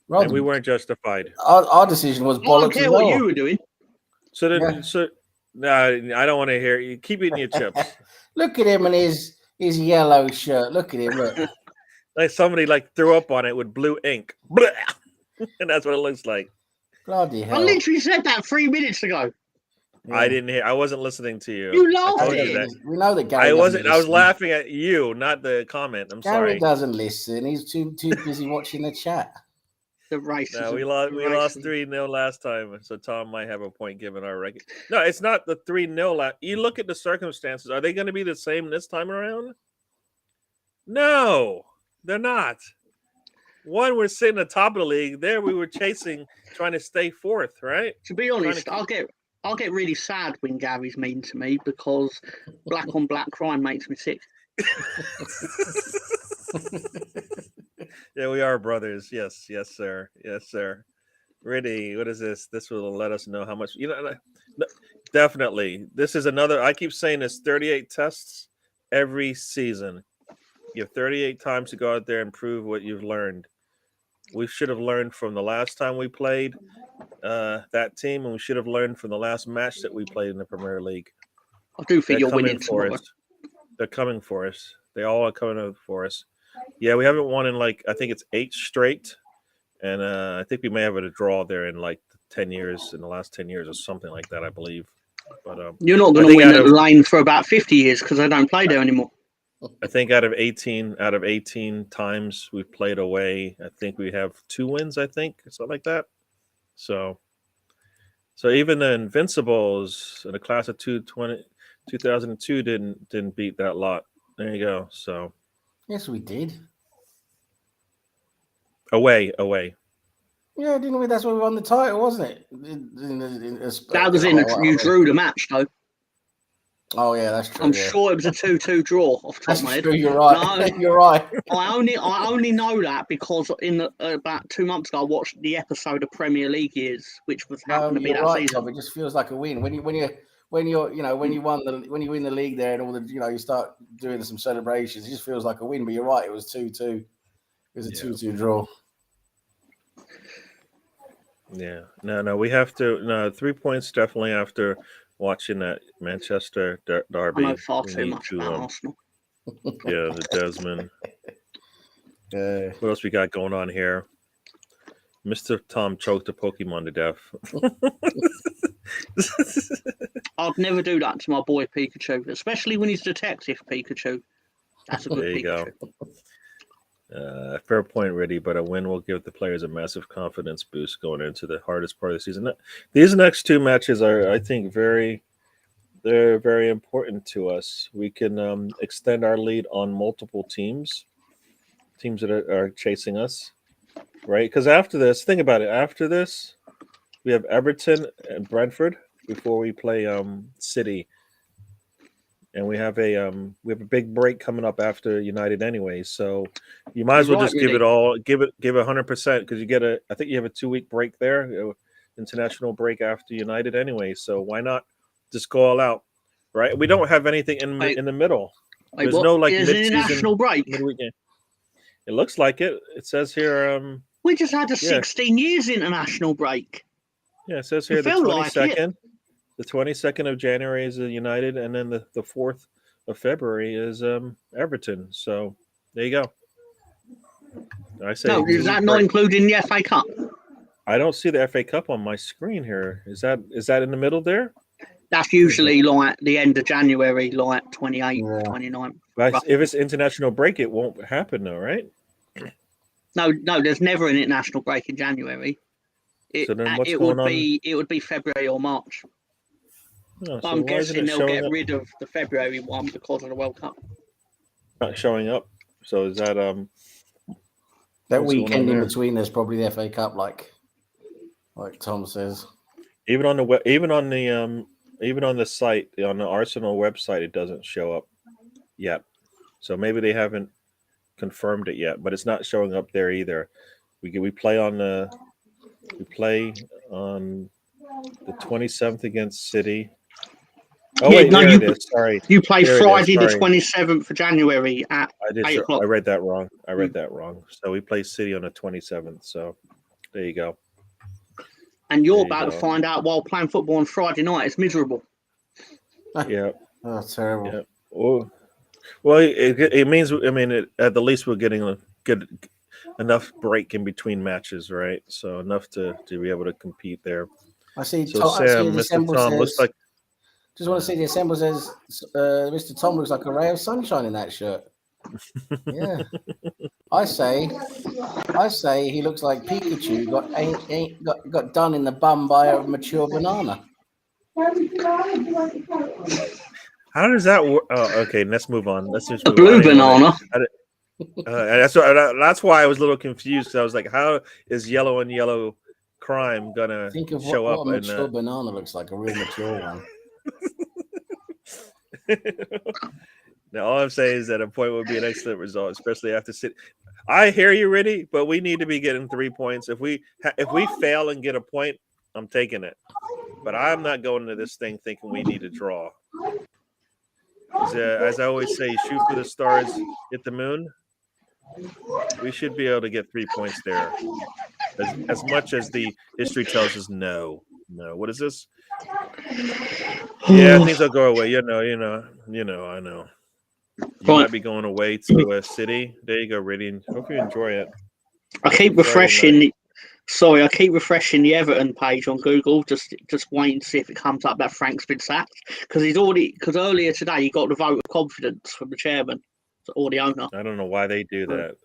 Right. And we weren't justified. Our decision was bollocks. I don't care what you were doing. No, I don't want to hear you. Keep eating your chips. Look at him and his yellow shirt. Look at him. Look. Like somebody threw up on it with blue ink. And that's what it looks like. Bloody hell. I literally said that 3 minutes ago. Yeah. I didn't hear. I wasn't listening to you. You laughed at it. We know that Gary. I wasn't. I was laughing at you, not the comment. I'm sorry. Gary doesn't listen. He's too busy watching the chat. The racism. No, we lost 3-0 last time, so Tom might have a point given our record. No, it's not the 3-0. You look at the circumstances. Are they going to be the same this time around? No, they're not. One, we're sitting at the top of the league. There, we were chasing, trying to stay fourth, right? To be honest, I'll get really sad when Gary's mean to me because black on black crime makes me sick. Yeah, we are brothers. Yes, sir. Yes, sir. Riddy, what is this? This will let us know how much. Definitely. This is another. I keep saying this: 38 tests every season. You have 38 times to go out there and prove what you've learned. We should have learned from the last time we played that team, and we should have learned from the last match that we played in the Premier League. I do think you're winning for us. They're coming for us. They all are coming for us. Yeah, we haven't won in I think it's 8 straight, and I think we may have a draw there in 10 years, in the last 10 years or something like that, I believe. But you're not going to win at Lane for about 50 years because I don't play there anymore. I think out of 18 times we've played away, I think we have 2 wins. I think something like that. So, So even the Invincibles in the class of 2002 didn't beat that lot. There you go. So Yes, we did. away. Yeah, didn't we? That's where we won the title, wasn't it? That was you drew the match though. Oh yeah, that's true. I'm sure it was a 2-2 draw off the top That's of my head. true. You're right. No, You're right. I only know that because about 2 months ago I watched the episode of Premier League Years, which was happened to be that season. Tom. It just feels like a win when you win the league there and all the you start doing some celebrations. It just feels like a win. But you're right. It was 2-2. It was a 2-2 draw. Yeah. No. We have to. No, 3 points definitely after watching that Manchester derby. I know far too much about Arsenal. Yeah, the Desmond. What else we got going on here? Mr. Tom choked a Pokemon to death. I'd never do that to my boy Pikachu, especially when he's Detective Pikachu. That's a good Pikachu. There you go. Fair point, Riddy, but a win will give the players a massive confidence boost going into the hardest part of the season. These next two matches are, I think, they're very important to us. We can extend our lead on multiple teams that are chasing us, right? Because after this, think about it. After this, we have Everton and Brentford before we play City. And we have a big break coming up after United anyway, so you might as well just give it 100% because I think you have a 2-week break there, international break after United anyway. So why not just go all out, right? We don't have anything in the middle. There's no mid-season international break. Mid-weekend. It looks like it. It says here. We just had a 16 years international break. Yeah, it says here the 22nd. The 22nd of January is United, and then the 4th of February is Everton. So there you go. I say, no, is that not including the FA Cup? I don't see the FA Cup on my screen here. Is that in the middle there? That's usually like the end of January, like 28th, 29th. But if it's international break, it won't happen though, right? No, there's never an international break in January. It would be February or March. Oh, so I'm guessing they'll get rid of the February one because of the World Cup. Not showing up. So is that that weekend in between? There's probably the FA Cup, like Tom says. Even on the site, on the Arsenal website, it doesn't show up yet. So maybe they haven't confirmed it yet, but it's not showing up there either. We play on the 27th against City. Oh wait, no, it is. Sorry, you play Friday the 27th of January at 8 o'clock. I read that wrong. So we play City on the 27th. So there you go. And you're about to find out while playing football on Friday night. It's miserable. Yeah. Oh, terrible. Yeah. Well, it means at the least we're getting good enough break in between matches, right? So enough to be able to compete there. I see. So Sam, Mr. Tom looks like. Just want to see the assemble says Mr. Tom looks like a ray of sunshine in that shirt. Yeah. I say he looks like Pikachu got done in the bum by a mature banana. How does that work? Oh, okay. Let's move on. Let's just move blue banana. That's why I was a little confused. I was like, how is yellow and yellow crime gonna show up? What a mature banana looks like, a real mature one. Now, all I'm saying is that a point would be an excellent result, especially after City. I hear you, Riddy, but we need to be getting 3 points. If we fail and get a point, I'm taking it. But I'm not going into this thing thinking we need to draw. As I always say, shoot for the stars, hit the moon. We should be able to get 3 points there. As much as the history tells us no. What is this? Yeah, things will go away. I know. You might be going away to a City. There you go, Riddy. Hope you enjoy it. I keep refreshing the Everton page on Google, just waiting to see if it comes up that Frank's been sacked. Because earlier today he got the vote of confidence from the chairman or the owner. I don't know why they do that.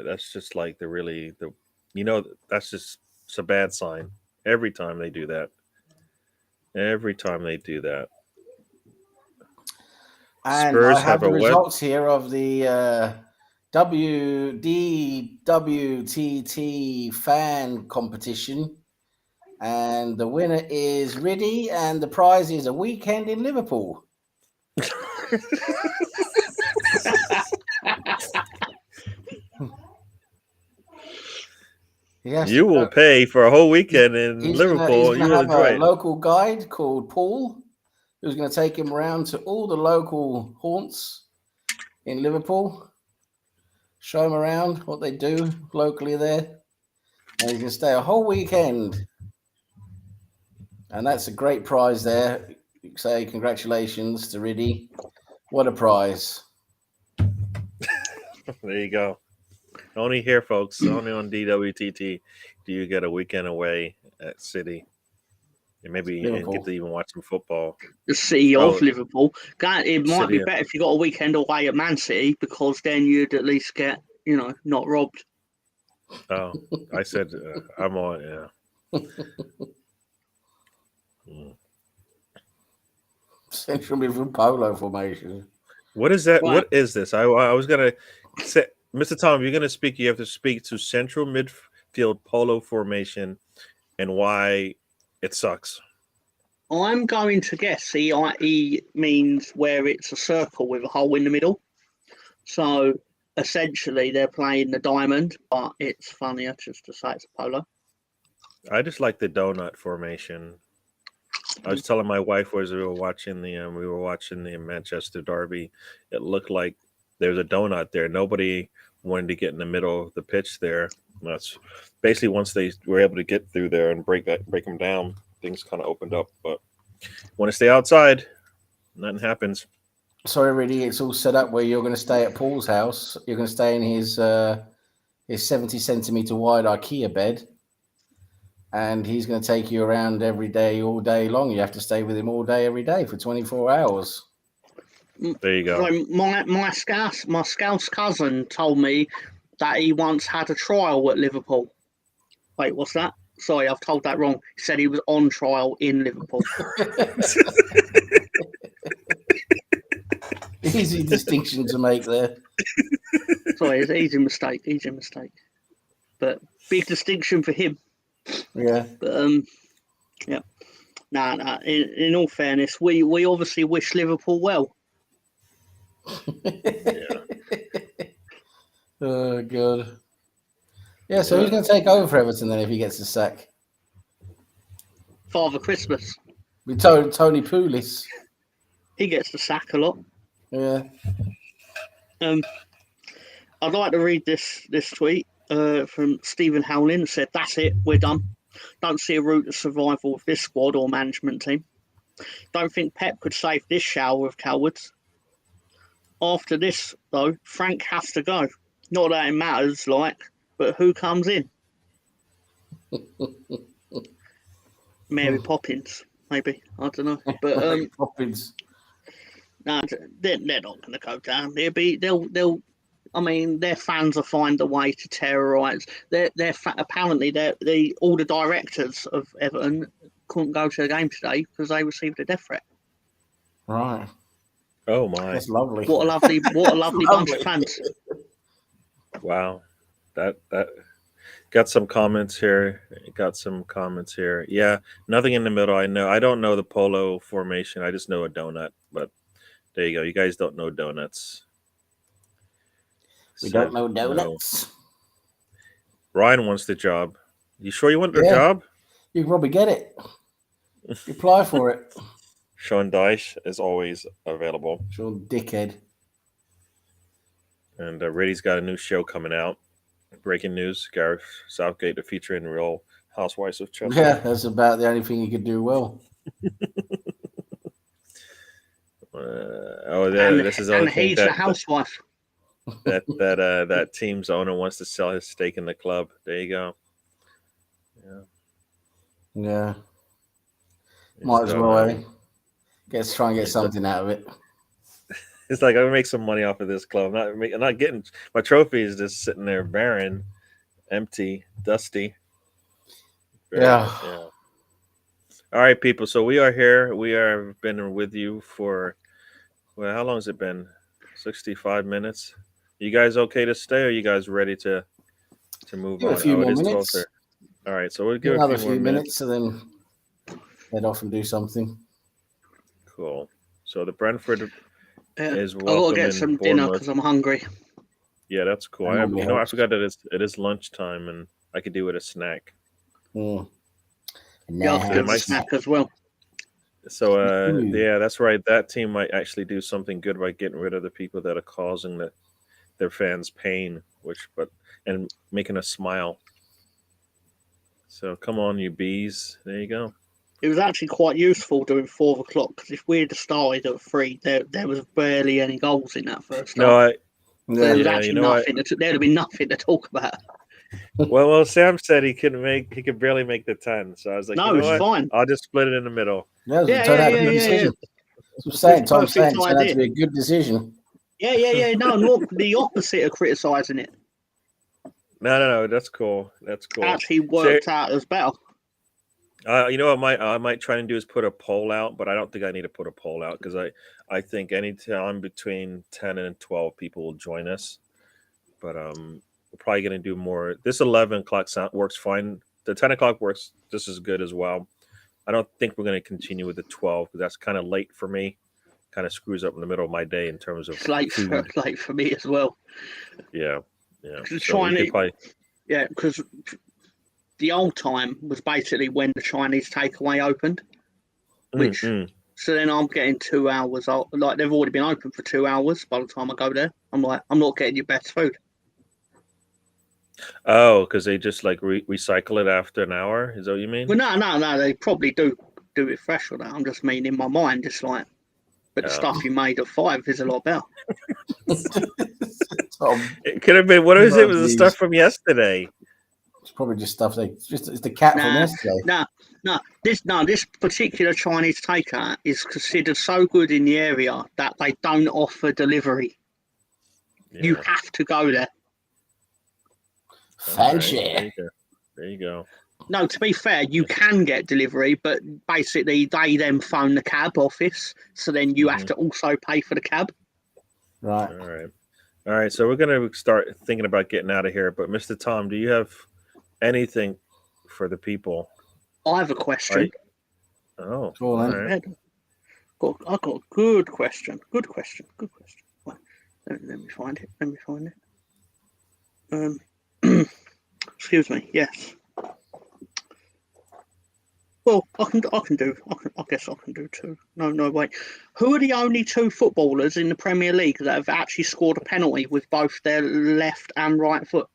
That's just like that's just it's a bad sign. Every time they do that. Every time they do that. And Spurs I have the a results here of the DWTT fan competition. And the winner is Riddy, and the prize is a weekend in Liverpool. You will pay for a whole weekend in Liverpool. He's You going will to have enjoy a it. local guide called Paul, who's going to take him around to all the local haunts in Liverpool, show him around what they do locally there, and he's going to stay a whole weekend. And that's a great prize there. You can say congratulations to Riddy. What a prize. There you go. Only here, folks. Only on DWTT do you get a weekend away at City. And maybe and get to even watch some football. The city of Liverpool. It might be better if you got a weekend away at Man City, because then you'd at least get, not robbed. Oh, I said I'm on, yeah. Central midfield polo formation. What is that? Right. What is this? I was going to say, Mr. Tom, if you're going to speak, you have to speak to central midfield polo formation and why it sucks. I'm going to guess CIE means where it's a circle with a hole in the middle. So essentially they're playing the diamond, but it's funnier just to say it's a polo. I just like the donut formation. I was telling my wife as we were watching the Manchester Derby, it looked like there's a donut there. Nobody wanted to get in the middle of the pitch there. That's basically once they were able to get through there and break them down, things kind of opened up. But want to stay outside, nothing happens. Sorry, really, it's all set up where you're going to stay at Paul's house. You're going to stay in his 70 centimeter wide IKEA bed. And he's going to take you around every day, all day long. You have to stay with him all day, every day for 24 hours. There you go. So my Scouse cousin told me that he once had a trial at Liverpool. Wait, what's that? Sorry, I've told that wrong. He said he was on trial in Liverpool. Easy distinction to make there. Sorry, it's an easy mistake. But big distinction for him. Yeah. But yeah. Nah. In all fairness, we obviously wish Liverpool well. Yeah. Oh god. Yeah, so who's going to take over for Everton then if he gets the sack? Father Christmas. We told Tony Pulis. He gets the sack a lot. Yeah. I'd like to read this tweet from Stephen Howling. Said, "That's it, we're done. Don't see a route to survival with this squad or management team. Don't think Pep could save this shower of cowards. After this, though, Frank has to go. Not that it matters, but who comes in? Mary Poppins, maybe. I don't know. But Mary Poppins. No, they're not going to go down. They'll. I mean, their fans will find a way to terrorise. Apparently, all the directors of Everton couldn't go to the game today because they received a death threat. Right. Oh my! That's lovely. What a lovely bunch of fans. Wow, that got some comments here. Yeah, nothing in the middle. I don't know the polo formation. I just know a donut. But there you go. You guys don't know donuts. We don't know donuts. No. Ryan wants the job. You sure you want the job? You can probably get it. You apply for it. Sean Dyche is always available. Sean Dickhead. And Riddy's got a new show coming out. Breaking news: Gareth Southgate to feature in Real Housewives of Chelsea. Yeah, that's about the only thing he could do well. This is and he's a housewife. That team's owner wants to sell his stake in the club. There you go. Yeah. Might as well. Let's try and get something out of it. It's like I'm gonna make some money off of this club. I'm not getting my trophy is just sitting there barren, empty, dusty. Yeah. All right, people. So we are here. We have been with you for, well, how long has it been? 65 minutes. You guys okay to stay, or are you guys ready to move Give it on? a few Oh, it more is minutes. 12:30. All right, so we'll Give give a another few more few minutes. minutes and then head off and do something. Cool. So the Brentford is I gotta get welcoming some dinner Bournemouth. because I'm hungry. Yeah, that's cool. That I normally I helps. forgot that it is lunchtime, and I could do it a snack. Mm. Yeah, I'll Yeah, get a Mike's- snack as well. So Ooh. yeah, that's right. That team might actually do something good by getting rid of the people that are causing their fans pain, and making us smile. So come on, you bees. There you go. It was actually quite useful doing 4 o'clock because if we'd have started at 3, there was barely any goals in that first No, half. Yeah. There was Yeah, actually you know what? nothing. There'd have been nothing to talk about. Well, Sam said he could barely make the 10. So I was like, No, you know it's what? fine. I'll just split it in the middle. Yeah, it Yeah, turned out to yeah, be a good yeah, yeah, decision. That's what I'm saying. It's Tom's saying it perfect turned out to idea. be a good decision. Yeah. No, the opposite of criticising it No, that's cool. That's cool. actually worked out as better. You know what I might try and do is put a poll out, but I don't think I need to put a poll out because I think anytime between 10 and 12 people will join us. But we're probably gonna do more. This 11 o'clock works fine. The 10 o'clock works just as good as well. I don't think we're gonna continue with the 12 because that's kind of late for me. Kind of screws up in the middle of my day in terms of It's late for me as well. Yeah. Because So we could probably. Yeah, because the old time was basically when the Chinese takeaway opened, which so then I'm getting 2 hours. Like they've already been open for 2 hours by the time I go there. I'm like, I'm not getting your best food. Oh, because they just like recycle it after an hour. Is that what you mean? Well, no, they probably do it fresh or that. I'm just mean in my mind, just like, but the stuff you made at 5 is a lot better. It could have been. What is it? Was the stuff from yesterday? It's probably just stuff it's the cat from yesterday. This particular Chinese takeout is considered so good in the area that they don't offer delivery. Yeah. You have to go there. Fancy. Right, there you go. No, to be fair, you can get delivery, but basically they then phone the cab office, so then you have to also pay for the cab. Right. All right. So we're gonna start thinking about getting out of here. But Mr. Tom, do you have anything for the people? I have a question. Oh, Cool, all then. right. I've got a good question. Good question. Wait, let me find it. Excuse me. Yes. Well, I guess I can do 2. No, wait. Who are the only 2 footballers in the Premier League that have actually scored a penalty with both their left and right foot?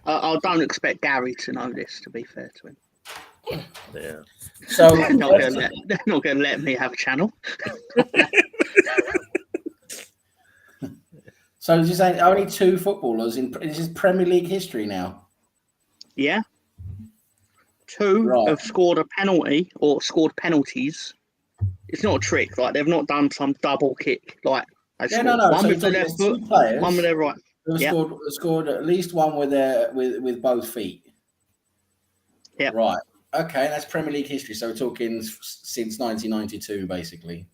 I don't expect Gary to know this, to be fair to him. Yeah. So They're not going to let me have a channel. So you're saying only 2 footballers this is Premier League history now? Yeah. 2 have scored a penalty or scored penalties. It's not a trick, like they've not done some double kick. Like they scored one So with the left foot, 2 players, one with their right. Scored at least one with both feet. Yeah. Right. Okay, that's Premier League history. So we're talking since 1992, basically.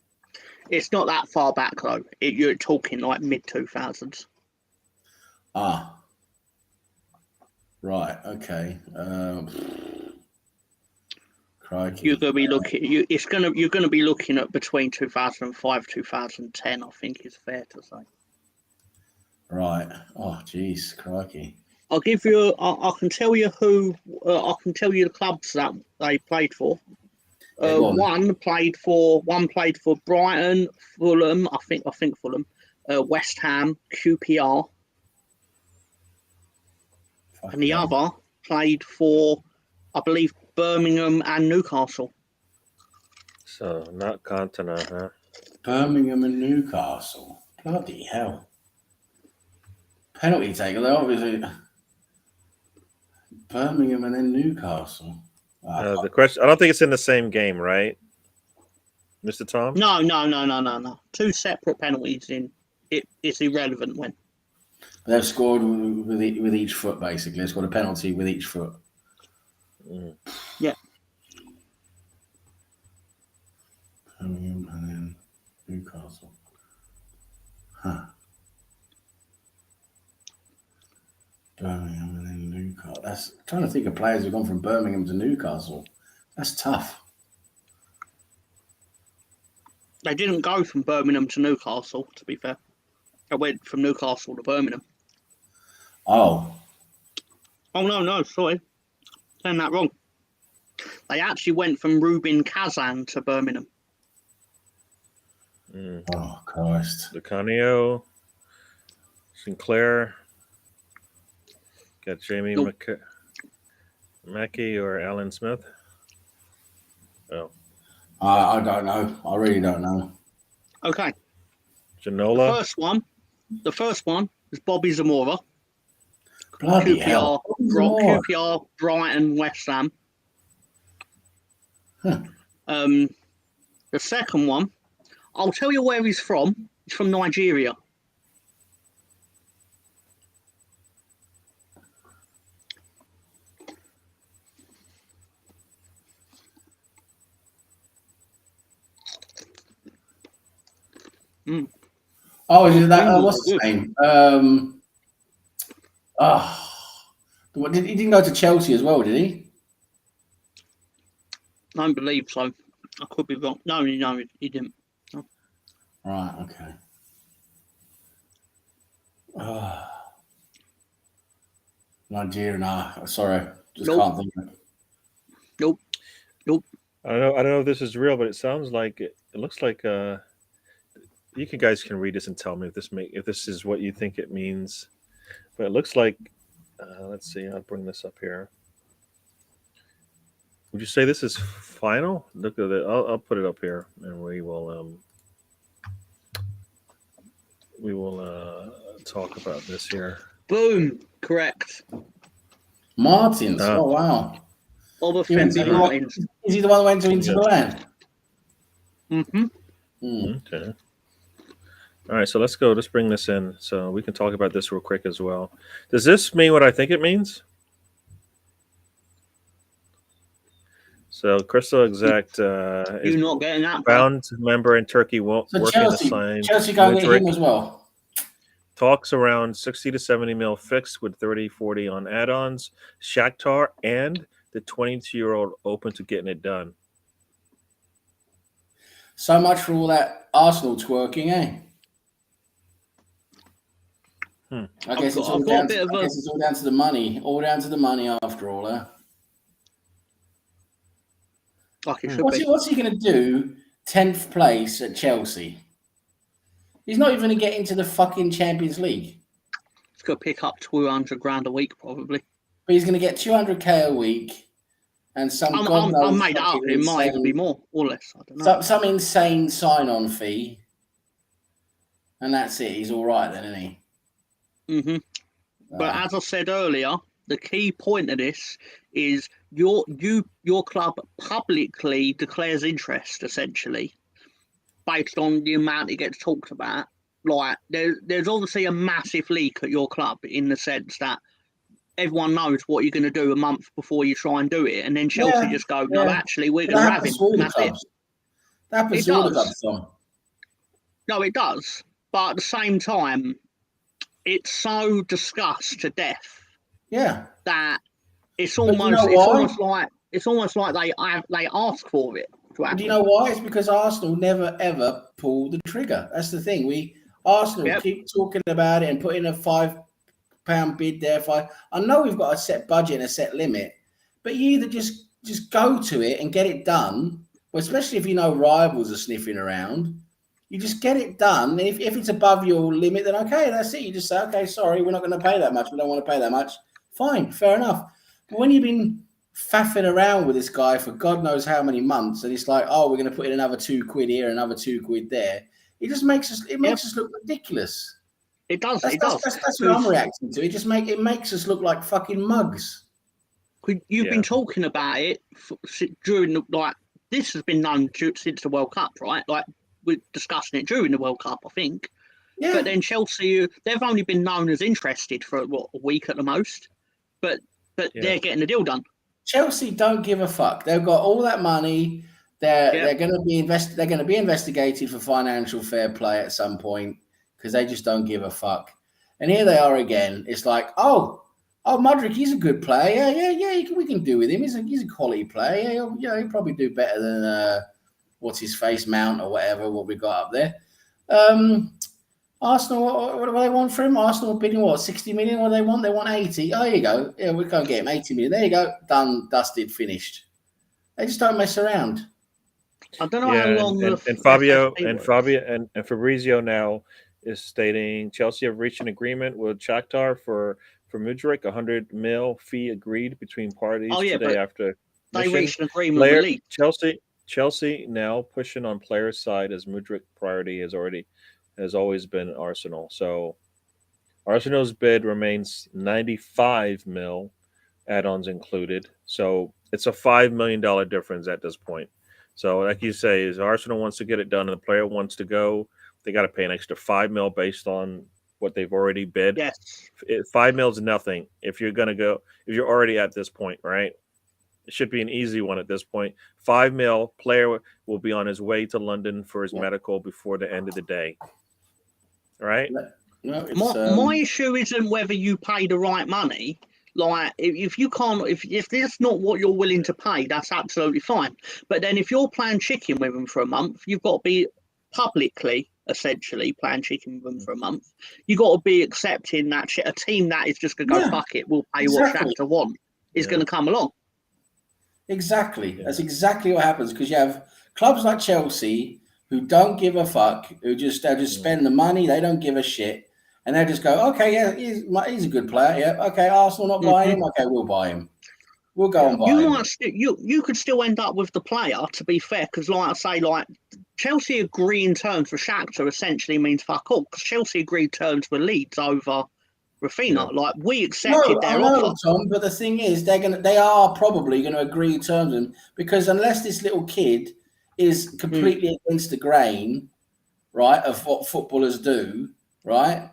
It's not that far back though. You're talking like mid 2000s. Ah. Right. Okay. Crikey. You're gonna be looking. You're gonna be looking at between 2005 2010. I think is fair to say. Right. Oh, geez, crikey. I'll give you. I can tell you who. I can tell you the clubs that they played for. One played for Brighton, Fulham. I think Fulham, West Ham, QPR, and the other played for, I believe, Birmingham and Newcastle. So not Cantona, huh? Birmingham and Newcastle. Bloody hell. Penalty taker, they obviously. Birmingham and then Newcastle. The question, I don't think it's in the same game, right, Mr. Tom? No. 2 separate penalties in it. It's irrelevant when. They've scored with each foot, basically. They've scored a penalty with each foot. Mm. Yeah. Birmingham and then Newcastle. Huh. Birmingham and then Newcastle. That's I'm trying to think of players who've gone from Birmingham to Newcastle. That's tough. They didn't go from Birmingham to Newcastle, to be fair. They went from Newcastle to Birmingham. Oh. Oh, no, sorry. Saying that wrong. They actually went from Rubin Kazan to Birmingham. Mm. Oh, Christ. Lucanio, Sinclair, got Jamie Mackey or Alan Smith. Oh, I don't know. I really don't know. Okay. Ginola. The first one is Bobby Zamora. Bloody hell. QPR, Brighton, West Ham. Huh. The second one, I'll tell you where he's from. He's from Nigeria. Oh, is it that? What's his name? He didn't go to Chelsea as well, did he? I don't believe so. I could be wrong. No, he didn't. No. Right, okay. Nigeria, nah. Sorry. Just can't think of it. Nope. I don't know if this is real, but it sounds like it looks like you guys can read this and tell me if this is what you think it means. But it looks like let's see, I'll bring this up here. Would you say this is final? Look at it. I'll put it up here, and we will talk about this here. Boom. Correct. Martins. Oh, wow. Obafemi Martins. Is he the one who went to Inter Milan? Mm-hmm. Okay. All right, so let's go. Let's bring this in so we can talk about this real quick as well. Does this mean what I think it means? So Crystal Exact is not getting that bound member in Turkey won't So work in the sign. Chelsea go get him as well. Talks around 60 to 70 mil fixed with 30-40 on add-ons. Shakhtar and the 22-year-old open to getting it done. So much for all that Arsenal twerking, eh? I guess it's all down to the money. All down to the money after all, eh? Like it should be. What's he going to do? 10th place at Chelsea. He's not even going to get into the fucking Champions League. He's going to pick up 200 grand a week, probably. But he's going to get 200k a week, and some I made it up. It might even be more or less. I don't know. Some insane sign-on fee, and that's it. He's all right then, isn't he? Mm-hmm. But as I said earlier, the key point of this is your club publicly declares interest, essentially, based on the amount it gets talked about. Like there's obviously a massive leak at your club in the sense that everyone knows what you're going to do a month before you try and do it, and then Chelsea just go, no, actually, we're going to have him. That happens to all the clubs, Tom. No, it does. But at the same time, it's so discussed to death. Yeah. That it's almost like they ask for it. Do you know why? It's because Arsenal never ever pull the trigger. That's the thing. Arsenal keep talking about it and putting a £5 bid there. I know we've got a set budget and a set limit, but you either just go to it and get it done. Well, especially if you know rivals are sniffing around, you just get it done. If it's above your limit, then okay, that's it. You just say, okay, sorry, we're not going to pay that much. We don't want to pay that much. Fine, fair enough. But when you've been faffing around with this guy for God knows how many months, and it's like, oh, we're going to put in another £2 here, another £2 there. It just makes us. It makes us look ridiculous. It does. That's what I'm reacting to. It makes us look like fucking mugs. You've been talking about it during this has been known since the World Cup, right? Like we're discussing it during the World Cup, I think. Yeah. But then Chelsea, they've only been known as interested for a week at the most, but they're getting the deal done. Chelsea don't give a fuck. They've got all that money. They're going to be They're going to be investigated for financial fair play at some point because they just don't give a fuck. And here they are again. It's like, oh, Modric, he's a good player. Yeah. We can do with him. He's a quality player. He'll probably do better than what's his face, Mount or whatever. What we got up there. Arsenal, what do they want for him? Arsenal bidding what, 60 million? What do they want? They want 80. Oh, here you go. Yeah, we can't get him 80 million. There you go. Done, dusted, finished. They just don't mess around. I don't know how long. And Fabrizio now is stating Chelsea have reached an agreement with Shakhtar for Mudryk, 100 mil fee agreed between parties today after they reached an agreement with Leeds. Chelsea now pushing on players' side as Mudryk priority has always been Arsenal. So Arsenal's bid remains 95 mil, add-ons included. So it's a $5 million difference at this point. So like you say, is Arsenal wants to get it done and the player wants to go, they got to pay an extra 5 mil based on what they've already bid. Yes. 5 mil is nothing if you're going to go, if you're already at this point, right? It should be an easy one at this point. 5 mil, player will be on his way to London for his medical before the end of the day. Right? No, my issue isn't whether you pay the right money. Like, if you can't, if that's not what you're willing to pay, that's absolutely fine. But then if you're playing chicken with them for a month, you've got to be publicly, essentially, playing chicken with them for a month. You've got to be accepting that shit. A team that is just going to go, fuck it, we'll pay what Shakhtar want, is going to come along. Exactly. Yeah. That's exactly what happens because you have clubs like Chelsea who don't give a fuck, who just spend the money, they don't give a shit, and they just go, okay, yeah, he's a good player, yeah, okay, Arsenal not buying him, okay, we'll buy him. We'll go and buy him. You could still end up with the player, to be fair, because like I say, like Chelsea agreeing terms for Shakhtar essentially means fuck all, because Chelsea agreed terms with Leeds over Rafinha. Like we accepted their offer. Tom, but the thing is, they are probably going to agree terms with him because unless this little kid is completely against the grain, right, of what footballers do, right?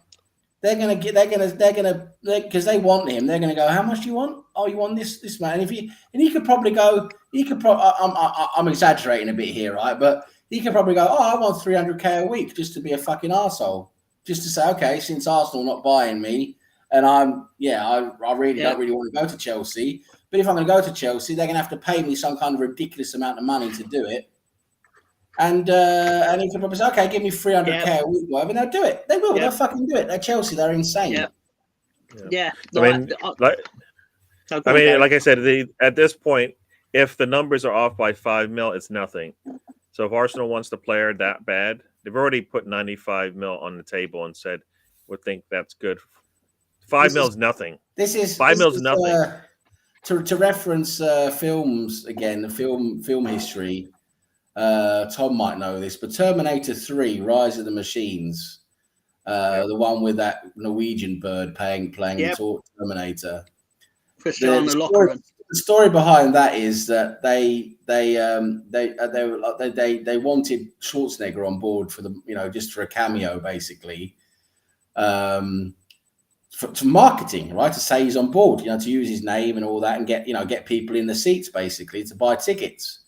They're gonna because they want him. They're gonna go, how much do you want? Oh, you want this man? And he could probably go. I'm exaggerating a bit here, right? But he could probably go, oh, I want 300k a week just to be a fucking arsehole. Just to say, okay, since Arsenal not buying me, and I really don't really want to go to Chelsea. But if I'm going to go to Chelsea, they're going to have to pay me some kind of ridiculous amount of money to do it. And he could probably say, okay, give me 300k a week, whatever. And they'll do it. They will. They'll fucking do it. They're Chelsea. They're insane. Yeah. Like I said, at this point, if the numbers are off by 5 mil, it's nothing. So if Arsenal wants the player that bad, they've already put 95 mil on the table and said, we think that's good. 5 mil is nothing. This is 5 mil is nothing. To reference films again, the film history. Tom might know this, but Terminator 3: Rise of the Machines, the one with that Norwegian bird playing the Terminator. The story behind that is that they wanted Schwarzenegger on board for just for a cameo, basically, for marketing, right? To say he's on board, to use his name and all that, and get people in the seats, basically, to buy tickets.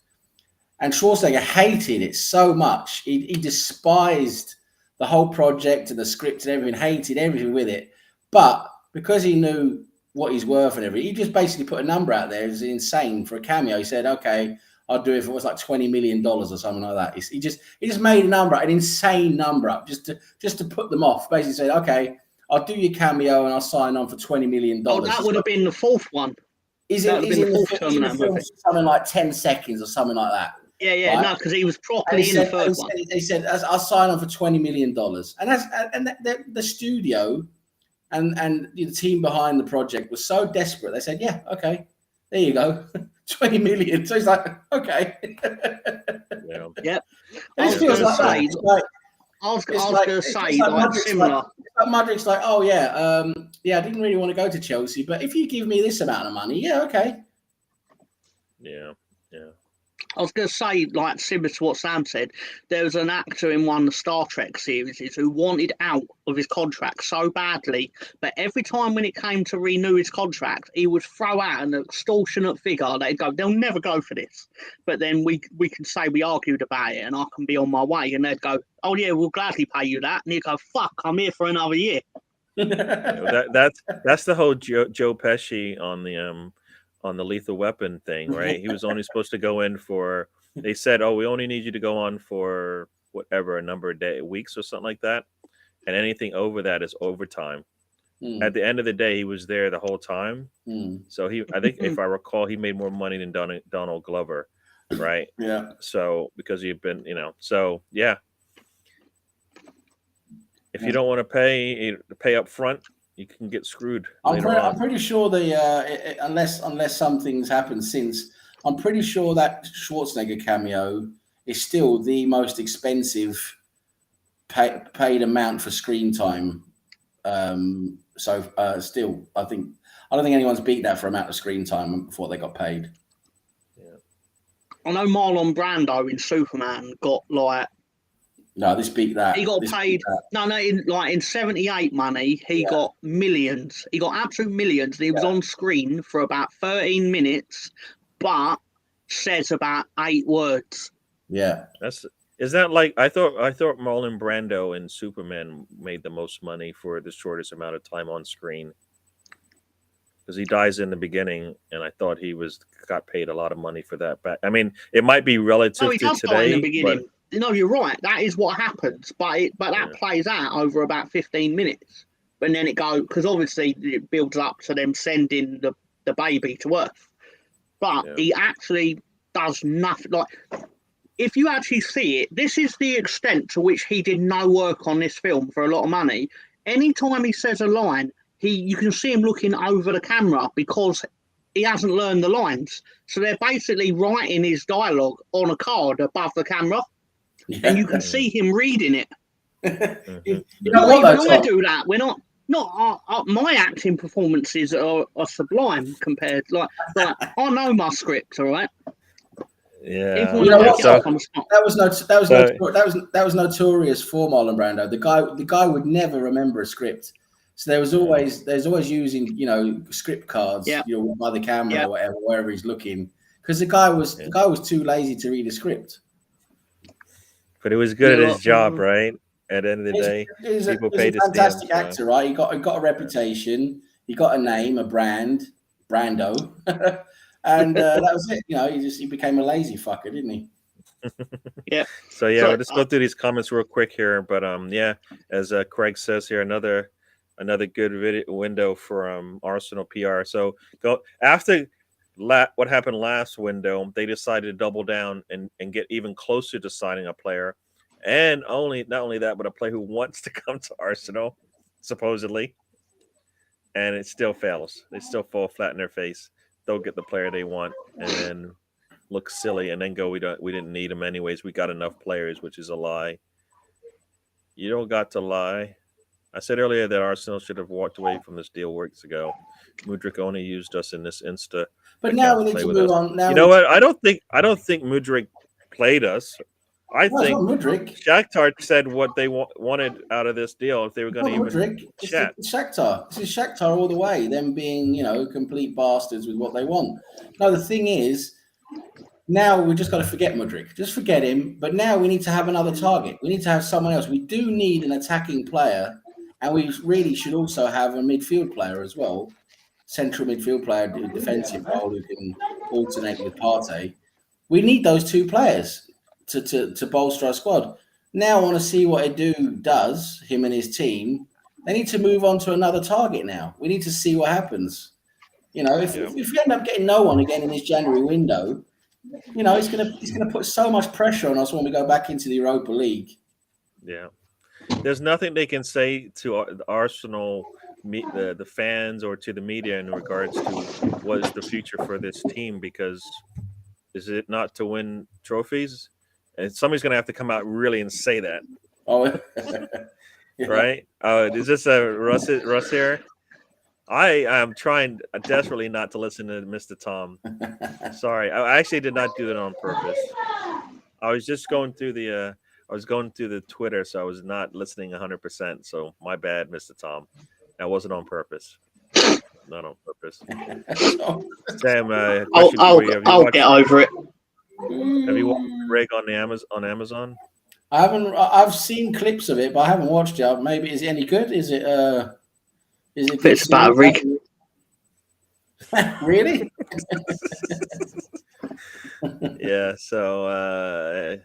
And Schwarzenegger hated it so much. He despised the whole project and the script and everything, hated everything with it. But because he knew what he's worth and everything, he just basically put a number out there. It was insane for a cameo. He said, okay, I'll do it if it was like $20 million or something like that. He just made a number, an insane number up just to put them off. Basically said, okay, I'll do your cameo and I'll sign on for $20 million. Oh, that would have been the fourth one. He's in the film something like 10 seconds or something like that. Yeah, right? No, because he was properly in the third one. He said, "I'll sign on for $20 million," and the studio and the team behind the project was so desperate. They said, "Yeah, okay, there you go, 20 million." So he's like, "Okay." Yeah. I was going to say similar. Mudryk's like, "Oh yeah, I didn't really want to go to Chelsea, but if you give me this amount of money, yeah, okay." Yeah. I was going to say, like, similar to what Sam said, there was an actor in one of the Star Trek series who wanted out of his contract so badly, but every time when it came to renew his contract, he would throw out an extortionate figure. They'd go, they'll never go for this. But then we can say we argued about it and I can be on my way. And they'd go, oh, yeah, we'll gladly pay you that. And he'd go, fuck, I'm here for another year. That's the whole Joe Pesci on the Lethal Weapon thing, right? He was only supposed to go in for. They said, "Oh, we only need you to go on for whatever a number of weeks or something like that, and anything over that is overtime." At the end of the day, he was there the whole time. So I think if I recall, he made more money than Donald Glover, right? Yeah. So because he'd been, so yeah. If you don't want to pay up front, you can get screwed. I'm pretty sure unless something's happened since, I'm pretty sure that Schwarzenegger cameo is still the most expensive paid amount for screen time. Still, I don't think anyone's beat that for amount of screen time before they got paid. Yeah. I know Marlon Brando in Superman got like. No, this beat that. He got paid. In 78 money, he got millions. He got absolute millions. And he was on screen for about 13 minutes, but says about 8 words. Yeah. Is that like I thought Marlon Brando in Superman made the most money for the shortest amount of time on screen. Because he dies in the beginning, and I thought he got paid a lot of money for that. But I mean, it might be relative to today. In the beginning. No, you're right. That is what happens, but that plays out over about 15 minutes. But then it goes, because obviously it builds up to them sending the baby to Earth. But he actually does nothing. Like, if you actually see it, this is the extent to which he did no work on this film for a lot of money. Anytime he says a line, you can see him looking over the camera because he hasn't learned the lines. So they're basically writing his dialogue on a card above the camera. Yeah. And you can see him reading it. You know what? I do that. We're not. My acting performances are sublime compared. Like I know my script, all right. Yeah. You know what? That was notorious for Marlon Brando. The guy would never remember a script. So there's always using script cards by the camera or wherever he's looking, because the guy was too lazy to read a script. But he was good at his job, right? At the end of the day, people paid a fantastic actor, right? He got a reputation, he got a name, a brand, Brando, and that was it. He became a lazy fucker, didn't he? Yeah. So we'll just go through these comments real quick here. But as Craig says here, another good window for Arsenal PR. So go after. What happened last window, they decided to double down and get even closer to signing a player, and not only that, but a player who wants to come to Arsenal, supposedly, and it still fails. They still fall flat in their face. They'll get the player they want, and then look silly, and then go, we didn't need him anyways. We got enough players, which is a lie. You don't got to lie. I said earlier that Arsenal should have walked away from this deal weeks ago. Mudryk only used us in this Insta. But now we need to move on. Now you know what? I don't think Mudryk played us. I think Shakhtar said what they wanted out of this deal if they were going to even chat. It's Shakhtar. This is Shakhtar all the way. Them being complete bastards with what they want. No, the thing is, now we just got to forget Mudryk. Just forget him. But now we need to have another target. We need to have someone else. We do need an attacking player, and we really should also have a midfield player as well. Central midfield player, defensive role who can alternate with Partey. We need those two players to bolster our squad. Now I want to see what Edu does, him and his team. They need to move on to another target now. We need to see what happens. If we end up getting no one again in this January window, it's gonna put so much pressure on us when we go back into the Europa League. Yeah. There's nothing they can say to the Arsenal the fans or to the media in regards to what is the future for this team, because is it not to win trophies? And somebody's going to have to come out really and say that. Oh, right? Is this a Russ here? I am trying desperately not to listen to Mr. Tom. Sorry, I actually did not do it on purpose. I was just going through the Twitter, so I was not listening 100%. So my bad, Mr. Tom. That wasn't on purpose. Not on purpose. Sam, question for you: I'll get over it. Have you watched Rig on the Amazon? I haven't. I've seen clips of it, but I haven't watched it. Maybe is it any good? Is it? Is it? It's about a rig. Really? Yeah. So,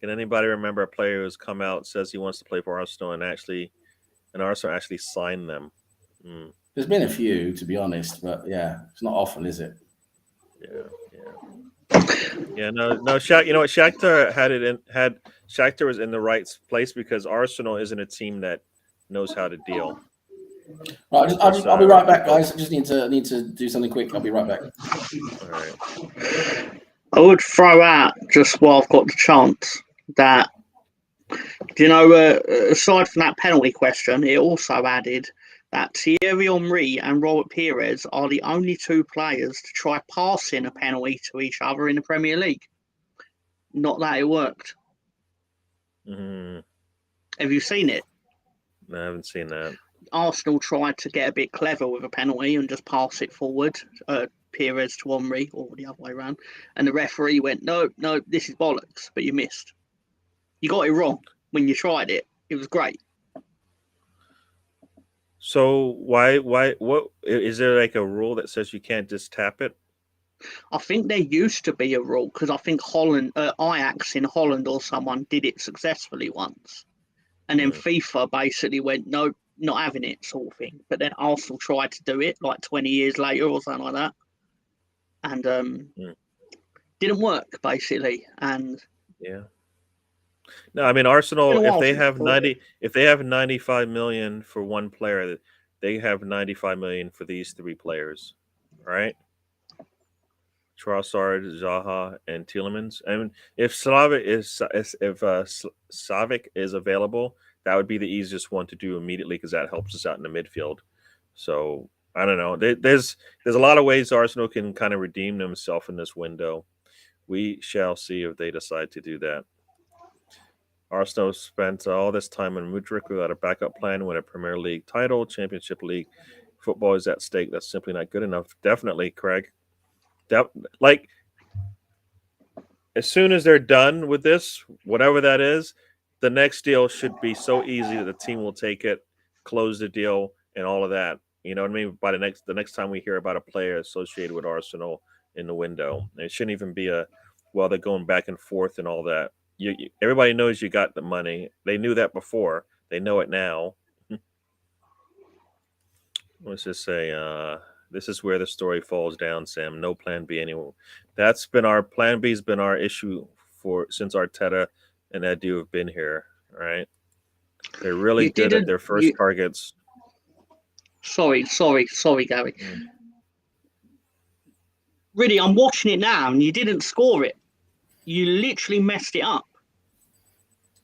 can anybody remember a player who's come out says he wants to play for Arsenal and Arsenal actually signed them? There's been a few, to be honest, but yeah, it's not often, is it? Yeah. No. You know what? Shakhtar was in the right place because Arsenal isn't a team that knows how to deal. Right, I'll be right back, guys. I just need to do something quick. I'll be right back. All right. I would throw out, just while I've got the chance, that, aside from that penalty question, it also added that Thierry Henry and Robert Pires are the only two players to try passing a penalty to each other in the Premier League. Not that it worked. Mm-hmm. Have you seen it? No, I haven't seen that. Arsenal tried to get a bit clever with a penalty and just pass it forward, Pires to Henry, or the other way around. And the referee went, no, this is bollocks, but you missed. You got it wrong when you tried it. It was great. So what is there like a rule that says you can't just tap it? I think there used to be a rule because I think Ajax in Holland or someone did it successfully once. And then FIFA basically went, no, not having it, sort of thing. But then Arsenal tried to do it like 20 years later or something like that. And didn't work, basically. And yeah. No, I mean Arsenal, if they have 95 million for one player, they have 95 million for these three players, right? Trossard, Zaha, and Tielemans. I mean, if Savic is available, that would be the easiest one to do immediately because that helps us out in the midfield. So I don't know. There's a lot of ways Arsenal can kind of redeem themselves in this window. We shall see if they decide to do that. Arsenal spent all this time in Mudryk without a backup plan to win a Premier League title, Championship League. Football is at stake. That's simply not good enough. Definitely, Craig. Like, as soon as they're done with this, whatever that is, the next deal should be so easy that the team will take it, close the deal, and all of that. You know what I mean? By the next time we hear about a player associated with Arsenal in the window, it shouldn't even be they're going back and forth and all that. Everybody knows you got the money. They knew that before. They know it now. Let's just say this is where the story falls down, Sam. No plan B anymore. That's been our plan B has been our issue since Arteta and Edu have been here. Right? They're really good at their first targets. Sorry, Gary. Really, I'm watching it now, and you didn't score it. You literally messed it up.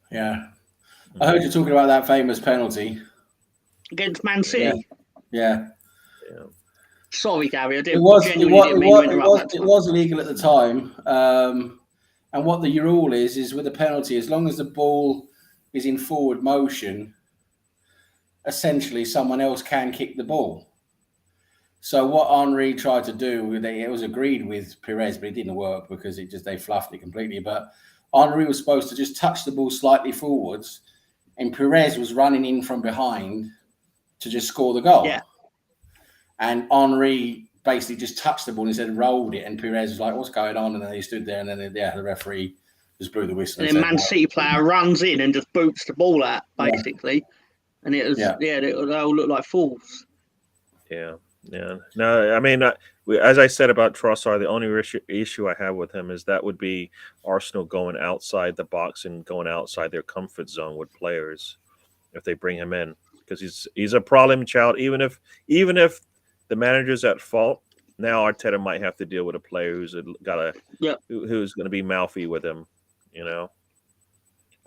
Yeah. I heard you talking about that famous penalty. Against Man City? Yeah. Sorry, Gary. I didn't. It was illegal at the time. And what the rule is with a penalty, as long as the ball is in forward motion, essentially someone else can kick the ball. So what Henry tried to do, it was agreed with Pires, but it didn't work because they fluffed it completely. But Henry was supposed to just touch the ball slightly forwards, and Pires was running in from behind to just score the goal. Yeah. And Henry basically just touched the ball and instead rolled it, and Pires was like, "What's going on?" And then he stood there, and then the referee just blew the whistle. And then Man City player runs in and just boots the ball out, basically. Yeah. And it was they all look like fools. Yeah. Yeah. No, I mean, as I said about Trossard, the only issue I have with him is that would be Arsenal going outside the box and going outside their comfort zone with players if they bring him in, because he's a problem child. Even if the manager's at fault, now Arteta might have to deal with a player who's going to be mouthy with him. You know,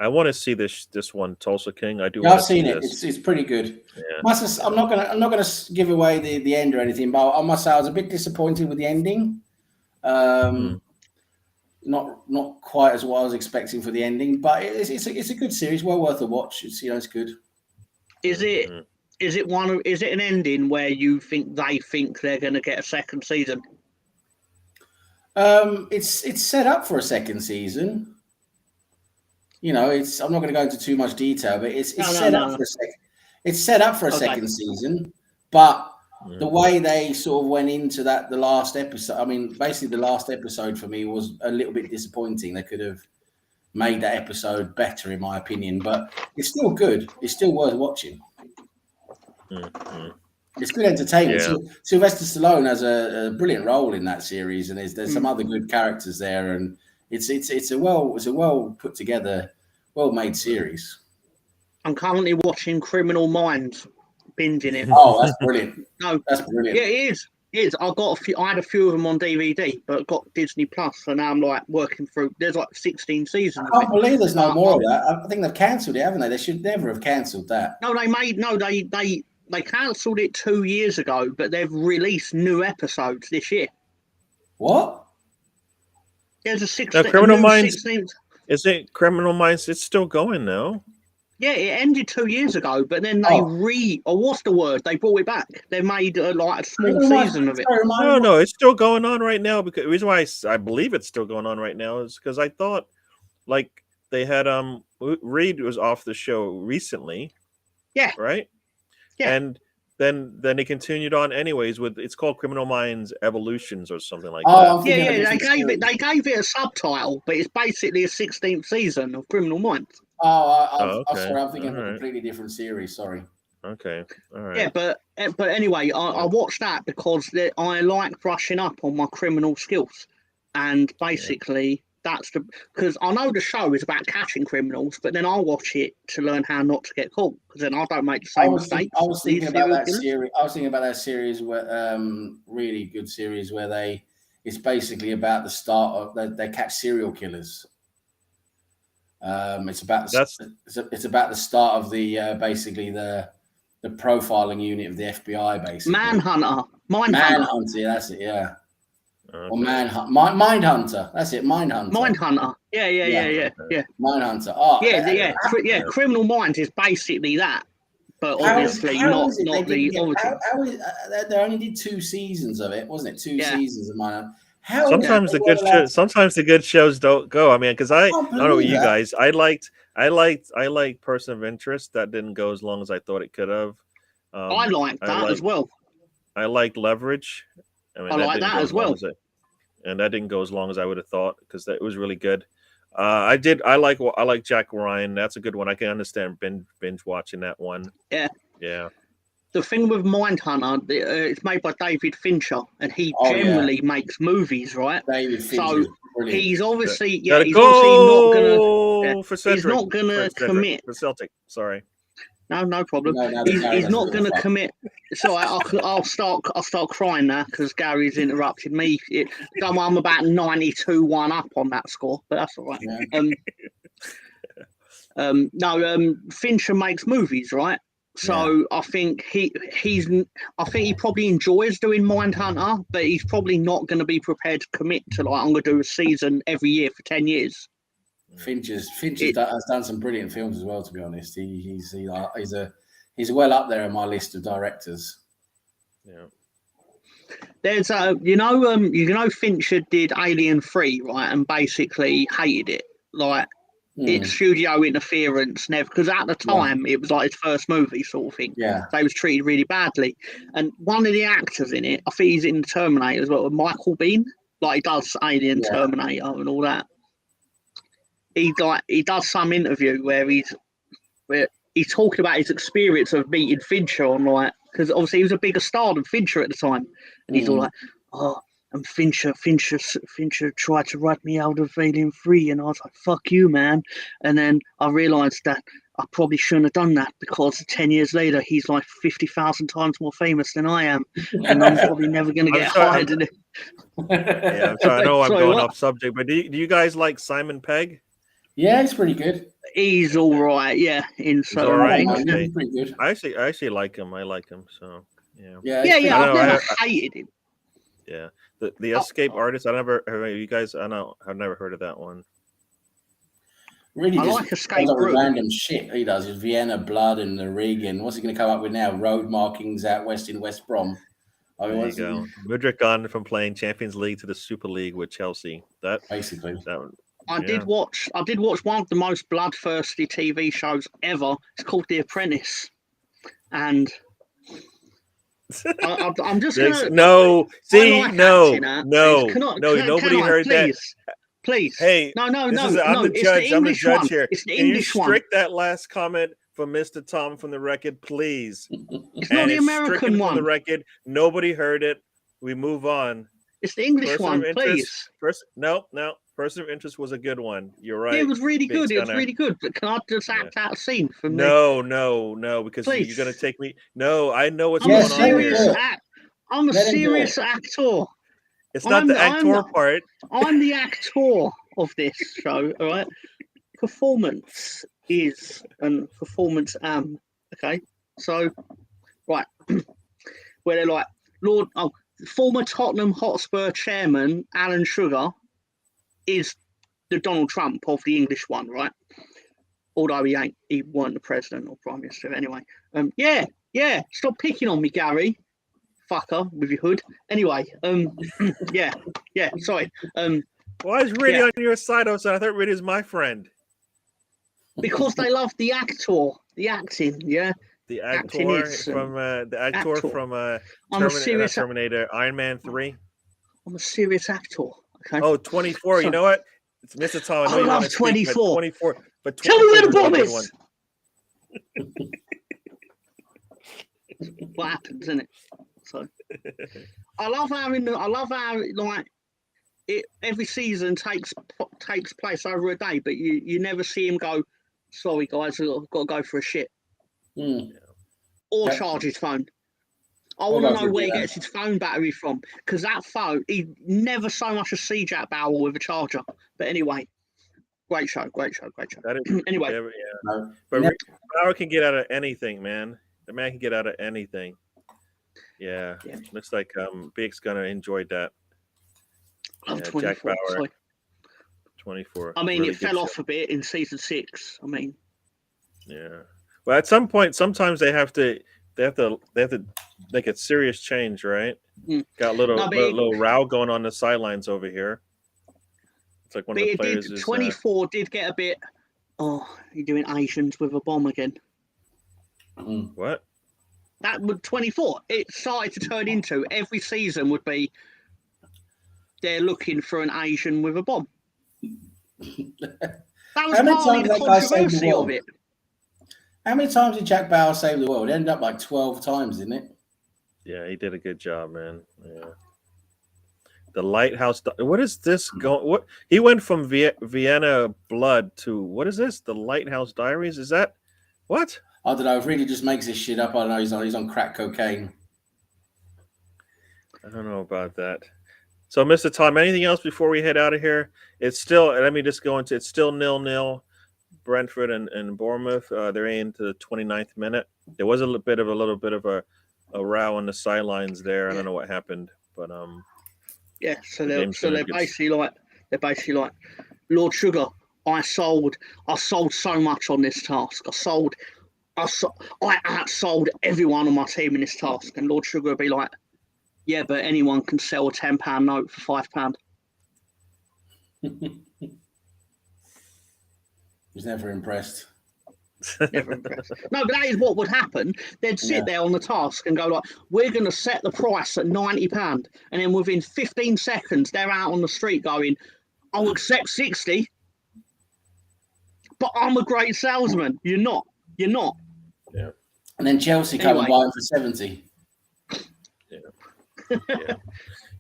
I want to see this one, Tulsa King. I do. Yeah, want I've to seen see it. this. It's pretty good. Yeah. I'm not gonna give away the end or anything, but I must say I was a bit disappointed with the ending. Not quite as what I was expecting for the ending, but it's a good series, well worth a watch. It's good. Is it an ending where you think they think they're going to get a second season? It's set up for a second season. I'm not going to go into too much detail, but it's set up for a second. It's set up for a second season, but the way they sort of went into the last episode, I mean, basically the last episode for me was a little bit disappointing. They could have made that episode better, in my opinion, but it's still good. It's still worth watching. It's good entertainment. Yeah. Sylvester Stallone has a brilliant role in that series, and there's some other good characters there, and it's a well put together, well made series. I'm currently watching Criminal Minds, binging it. Oh, that's brilliant! No, that's brilliant. Yeah, it is. It is. I had a few of them on DVD, but got Disney Plus, so now I'm like working through. There's like 16 seasons. I can't believe there's no more of that. I think they've cancelled it, haven't they? They should never have cancelled that. No, they cancelled it 2 years ago, but they've released new episodes this year. What? There's a 16. Criminal Minds. Is it Criminal Minds? It's still going now. Yeah, it ended 2 years ago, but then they what's the word? They brought it back. They made a small season of it. No, it's still going on right now. Because the reason why I believe it's still going on right now is because I thought, like, they had Reed was off the show recently. Yeah. Right. Yeah. And then they continued on anyways with it's called Criminal Minds Evolutions or something like that. Yeah. They gave it a subtitle, but it's basically a 16th season of Criminal Minds. I'm sorry. I'm thinking of a completely different series. Sorry. Okay. All right. Yeah, but anyway, I watched that because I like brushing up on my criminal skills, and basically because I know the show is about catching criminals, but then I'll watch it to learn how not to get caught, because then I don't make the same mistakes. I was thinking about that series. I was thinking about that series where really good series where it's basically about the start of they catch serial killers. It's about the start of the basically the profiling unit of the FBI, basically. Mindhunter. Yeah, that's it. Yeah. Okay. Or Mindhunter. That's it. Mindhunter. Yeah. Mindhunter. Oh, yeah. Criminal Minds is basically that, but obviously not the. They only did 2 seasons of it, wasn't it? 2 seasons of Mindhunter. Sometimes the good shows don't go. I mean, because I don't know what you guys. I liked Person of Interest. That didn't go as long as I thought it could have. I liked that as well. I liked Leverage. I like that as well. And that didn't go as long as I would have thought because it was really good. I like Jack Ryan. That's a good one. I can understand binge watching that one. Yeah. Yeah. The thing with Mindhunter, it's made by David Fincher, and he generally makes movies, right? David Fincher, so he's obviously, he's obviously not gonna commit. For Celtic, sorry. No problem. He's not gonna commit. So I'll start crying now because Gary's interrupted me. I'm about 92-1 up on that score, but that's all right. Yeah. Fincher makes movies, right? So I think he probably enjoys doing Mindhunter, but he's probably not going to be prepared to commit to I'm going to do a season every year for 10 years. Fincher has done some brilliant films as well. To be honest, he's well up there on my list of directors. Yeah. There's Fincher did Alien 3, right, and basically hated it. Like. It's studio interference, because at the time it was like his first movie sort of thing. Yeah, they was treated really badly. And one of the actors in it, I think he's in Terminator as well, Michael Biehn. Like he does Alien, Terminator, and all that. He does some interview where he's talking about his experience of meeting Fincher on because obviously he was a bigger star than Fincher at the time, and he's all like, oh. And Fincher tried to write me out of Alien 3, and I was like, fuck you, man. And then I realised that I probably shouldn't have done that because 10 years later, he's like 50,000 times more famous than I am. And I'm probably never going to get hired in it. Yeah, I'm sorry. I know I'm going off subject, but do you guys like Simon Pegg? Yeah, it's pretty good. He's all right. Yeah, in certain all right? things. Okay. He's pretty good. I actually like him. I like him. So yeah. Yeah, Yeah, yeah. I I've know, never hated him. Yeah. The Escape Artist. I never. You guys. I know. I've never heard of that one. really I just like Escape comes up with Room. random shit. He does his Vienna Blood and the Rig, and what's he going to come up with now? Road markings out west in West Brom. I mean, There you go. Mudryk gone from playing Champions League to the Super League with Chelsea. That basically. I did watch one of the most bloodthirsty TV shows ever. It's called The Apprentice, and I'm just gonna no. See, like no, acting out, no, please. nobody heard please, that. Please, Hey, no. I'm It's the judge. the I'm the English judge one. here. It's the Can English you one. strike that last comment from Mr. Tom from the record, please? It's not the American one. From the record. Nobody heard it. We move on. It's the English Person one, of please. No. Person of interest was a good one. You're right. Yeah, it was really good. It was really good. But can I just act out a scene from No, because please. you're gonna take me. No, I know what's I'm going a serious on here. I'm a serious actor. It's not the actor part. I'm the actor of this show. All right. Performance is and performance am. Okay. So, right. Where they're like former Tottenham Hotspur chairman Alan Sugar is the Donald Trump of the English one, right? Although he weren't the president or prime minister anyway. Yeah. Stop picking on me, Gary. Fucker with your hood. Anyway, yeah. Sorry. Why is Riddy on your side? I thought Riddy is my friend. Because they love the actor, the acting. Yeah. The actor from Terminator, Iron Man 3. I'm a serious actor. Okay. Oh, 24. So, you know what? It's Mr. Tom. I love 24. 24. But 24 tell me where the bomb is. What happens, isn't it? So I love how like it every season takes place over a day, but you never see him go, sorry guys, I've got to go for a shit. Or charge his phone. I want to know where he gets his phone battery from, because that phone, he never so much as see Jack Bauer with a charger. But anyway, great show. Anyway, but Bauer can get out of anything, man. The man can get out of anything. Yeah. Looks like Big's gonna enjoy that. Love 24. Jack Bauer, sorry. 24. I mean, really it fell off a bit in season 6. I mean, yeah. Well, at some point, sometimes they have to make a serious change, right? Got a little row going on the sidelines over here. It's like one of the players. 24 did get a bit. Oh, you're doing Asians with a bomb again. What? That would 24. It started to turn into every season would be they're looking for an Asian with a bomb. That was partly the controversy of it. How many times did Jack Bauer save the world? It ended up like 12 times, didn't it? Yeah, he did a good job, man. Yeah. The Lighthouse. What is this going? What he went from Vienna Blood to what is this? The Lighthouse Diaries? Is that what? I don't know. If really just makes this shit up, I don't know. He's on crack cocaine. I don't know about that. So, Mr. Tom, anything else before we head out of here? It's still. Let me just go into. It's still 0-0. Brentford and Bournemouth. They're into the 29th minute. There was a little bit of a row on the sidelines there. I don't know what happened, but yeah. So they're basically like Lord Sugar. I sold so much on this task. I outsold everyone on my team in this task, and Lord Sugar would be like, "Yeah, but anyone can sell a £10 note for £5." He's never impressed. Never impressed. No, but that is what would happen. They'd sit there on the task and go like, "We're going to set the price at £90," and then within 15 seconds, they're out on the street going, "I'll accept 60." But I'm a great salesman. You're not. Yeah. And then Chelsea come and buy him for 70.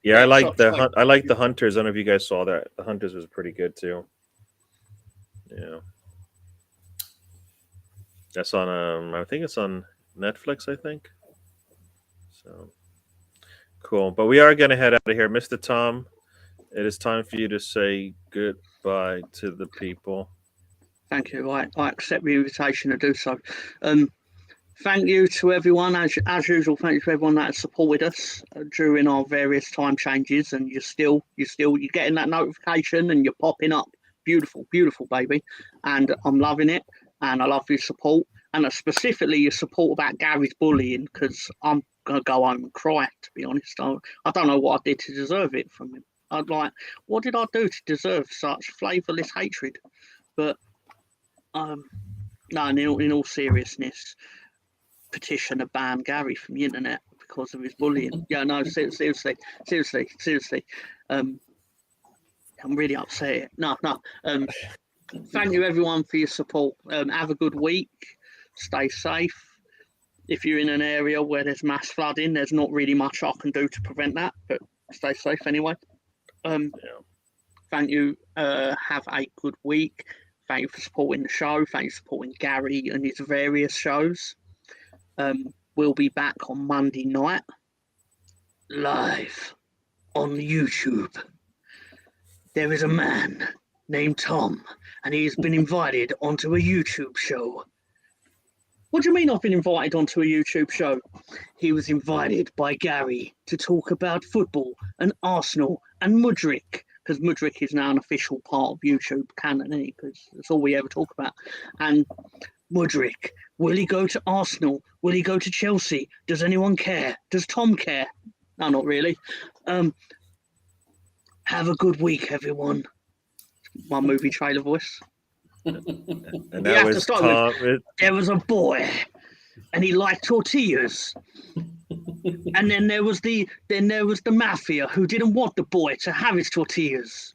Yeah. I like the Hunters. I don't know if you guys saw that. The Hunters was pretty good too. Yeah. That's on I think it's on Netflix, I think. So cool. But we are gonna head out of here. Mr. Tom, it is time for you to say goodbye to the people. Thank you. I accept the invitation to do so. Thank you to everyone, as usual. Thank you to everyone that has supported us during our various time changes, and you're getting that notification and you're popping up. Beautiful, beautiful, baby, and I'm loving it, and I love your support, and specifically your support about Gary's bullying, because I'm gonna go home and cry. To be honest, I don't know what I did to deserve it from him. I'd like, what did I do to deserve such flavourless hatred? But no, in all seriousness, petition to ban Gary from the internet because of his bullying. Yeah, no, seriously. I'm really upset. No. Thank you everyone for your support. Have a good week. Stay safe. If you're in an area where there's mass flooding, there's not really much I can do to prevent that, but stay safe anyway. Thank you. Have a good week. Thank you for supporting the show. Thank you for supporting Gary and his various shows. We'll be back on Monday night, live on YouTube. There is a man named Tom, and he has been invited onto a YouTube show. What do you mean I've been invited onto a YouTube show? He was invited by Gary to talk about football and Arsenal and Mudryk, because Mudryk is now an official part of YouTube canon, because that's all we ever talk about. And Mudryk, will he go to Arsenal? Will he go to Chelsea? Does anyone care? Does Tom care? No, not really. Have a good week, everyone. My movie trailer voice. And that was Tom. There was a boy, and he liked tortillas. And then there was the mafia who didn't want the boy to have his tortillas.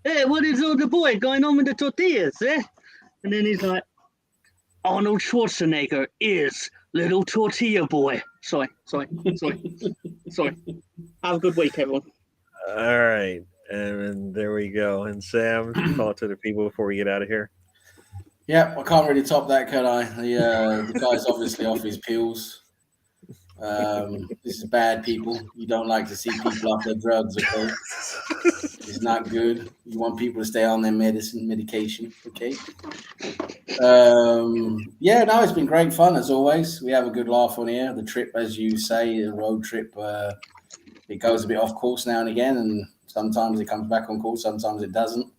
Hey, what is all the boy going on with the tortillas, eh? And then he's like, Arnold Schwarzenegger is little tortilla boy. Sorry. Have a good week, everyone. All right. And there we go. And Sam, talk to the people before we get out of here. Yeah, I can't really top that, can I? The guy's obviously off his pills. This is bad, people. You don't like to see people off their drugs, okay? It's not good. You want people to stay on their medication, okay? Yeah, no, it's been great fun as always. We have a good laugh on here. The trip, as you say, the road trip, it goes a bit off course now and again, and sometimes it comes back on course, sometimes it doesn't.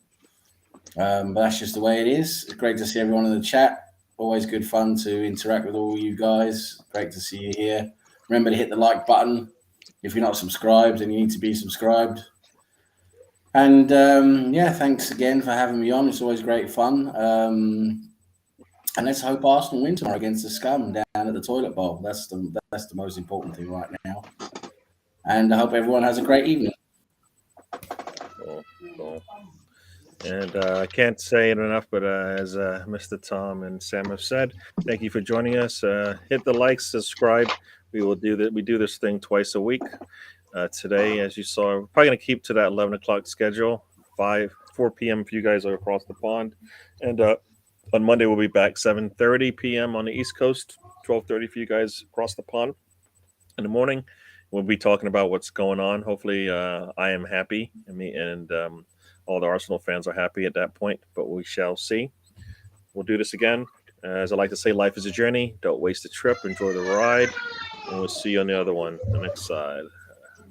But that's just the way it is. It's great to see everyone in the chat. Always good fun to interact with all you guys. Great to see you here. Remember to hit the like button. If you're not subscribed, then you need to be subscribed. And yeah, thanks again for having me on. It's always great fun. And let's hope Arsenal win tomorrow against the scum down at the toilet bowl. That's the most important thing right now. And I hope everyone has a great evening. Cool. And I can't say it enough, but as Mr. Tom and Sam have said, thank you for joining us. Hit the like, subscribe. We do this thing twice a week. Today, as you saw, we're probably going to keep to that 11 o'clock schedule, 4 p.m. if you guys are across the pond. And on Monday, we'll be back 7:30 p.m. on the East Coast, 12:30 for you guys across the pond. In the morning, we'll be talking about what's going on. Hopefully, I am happy, and all the Arsenal fans are happy at that point, but we shall see. We'll do this again. As I like to say, life is a journey. Don't waste the trip. Enjoy the ride. And we'll see you on the other one, the next side.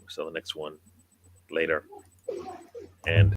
So the next one later. And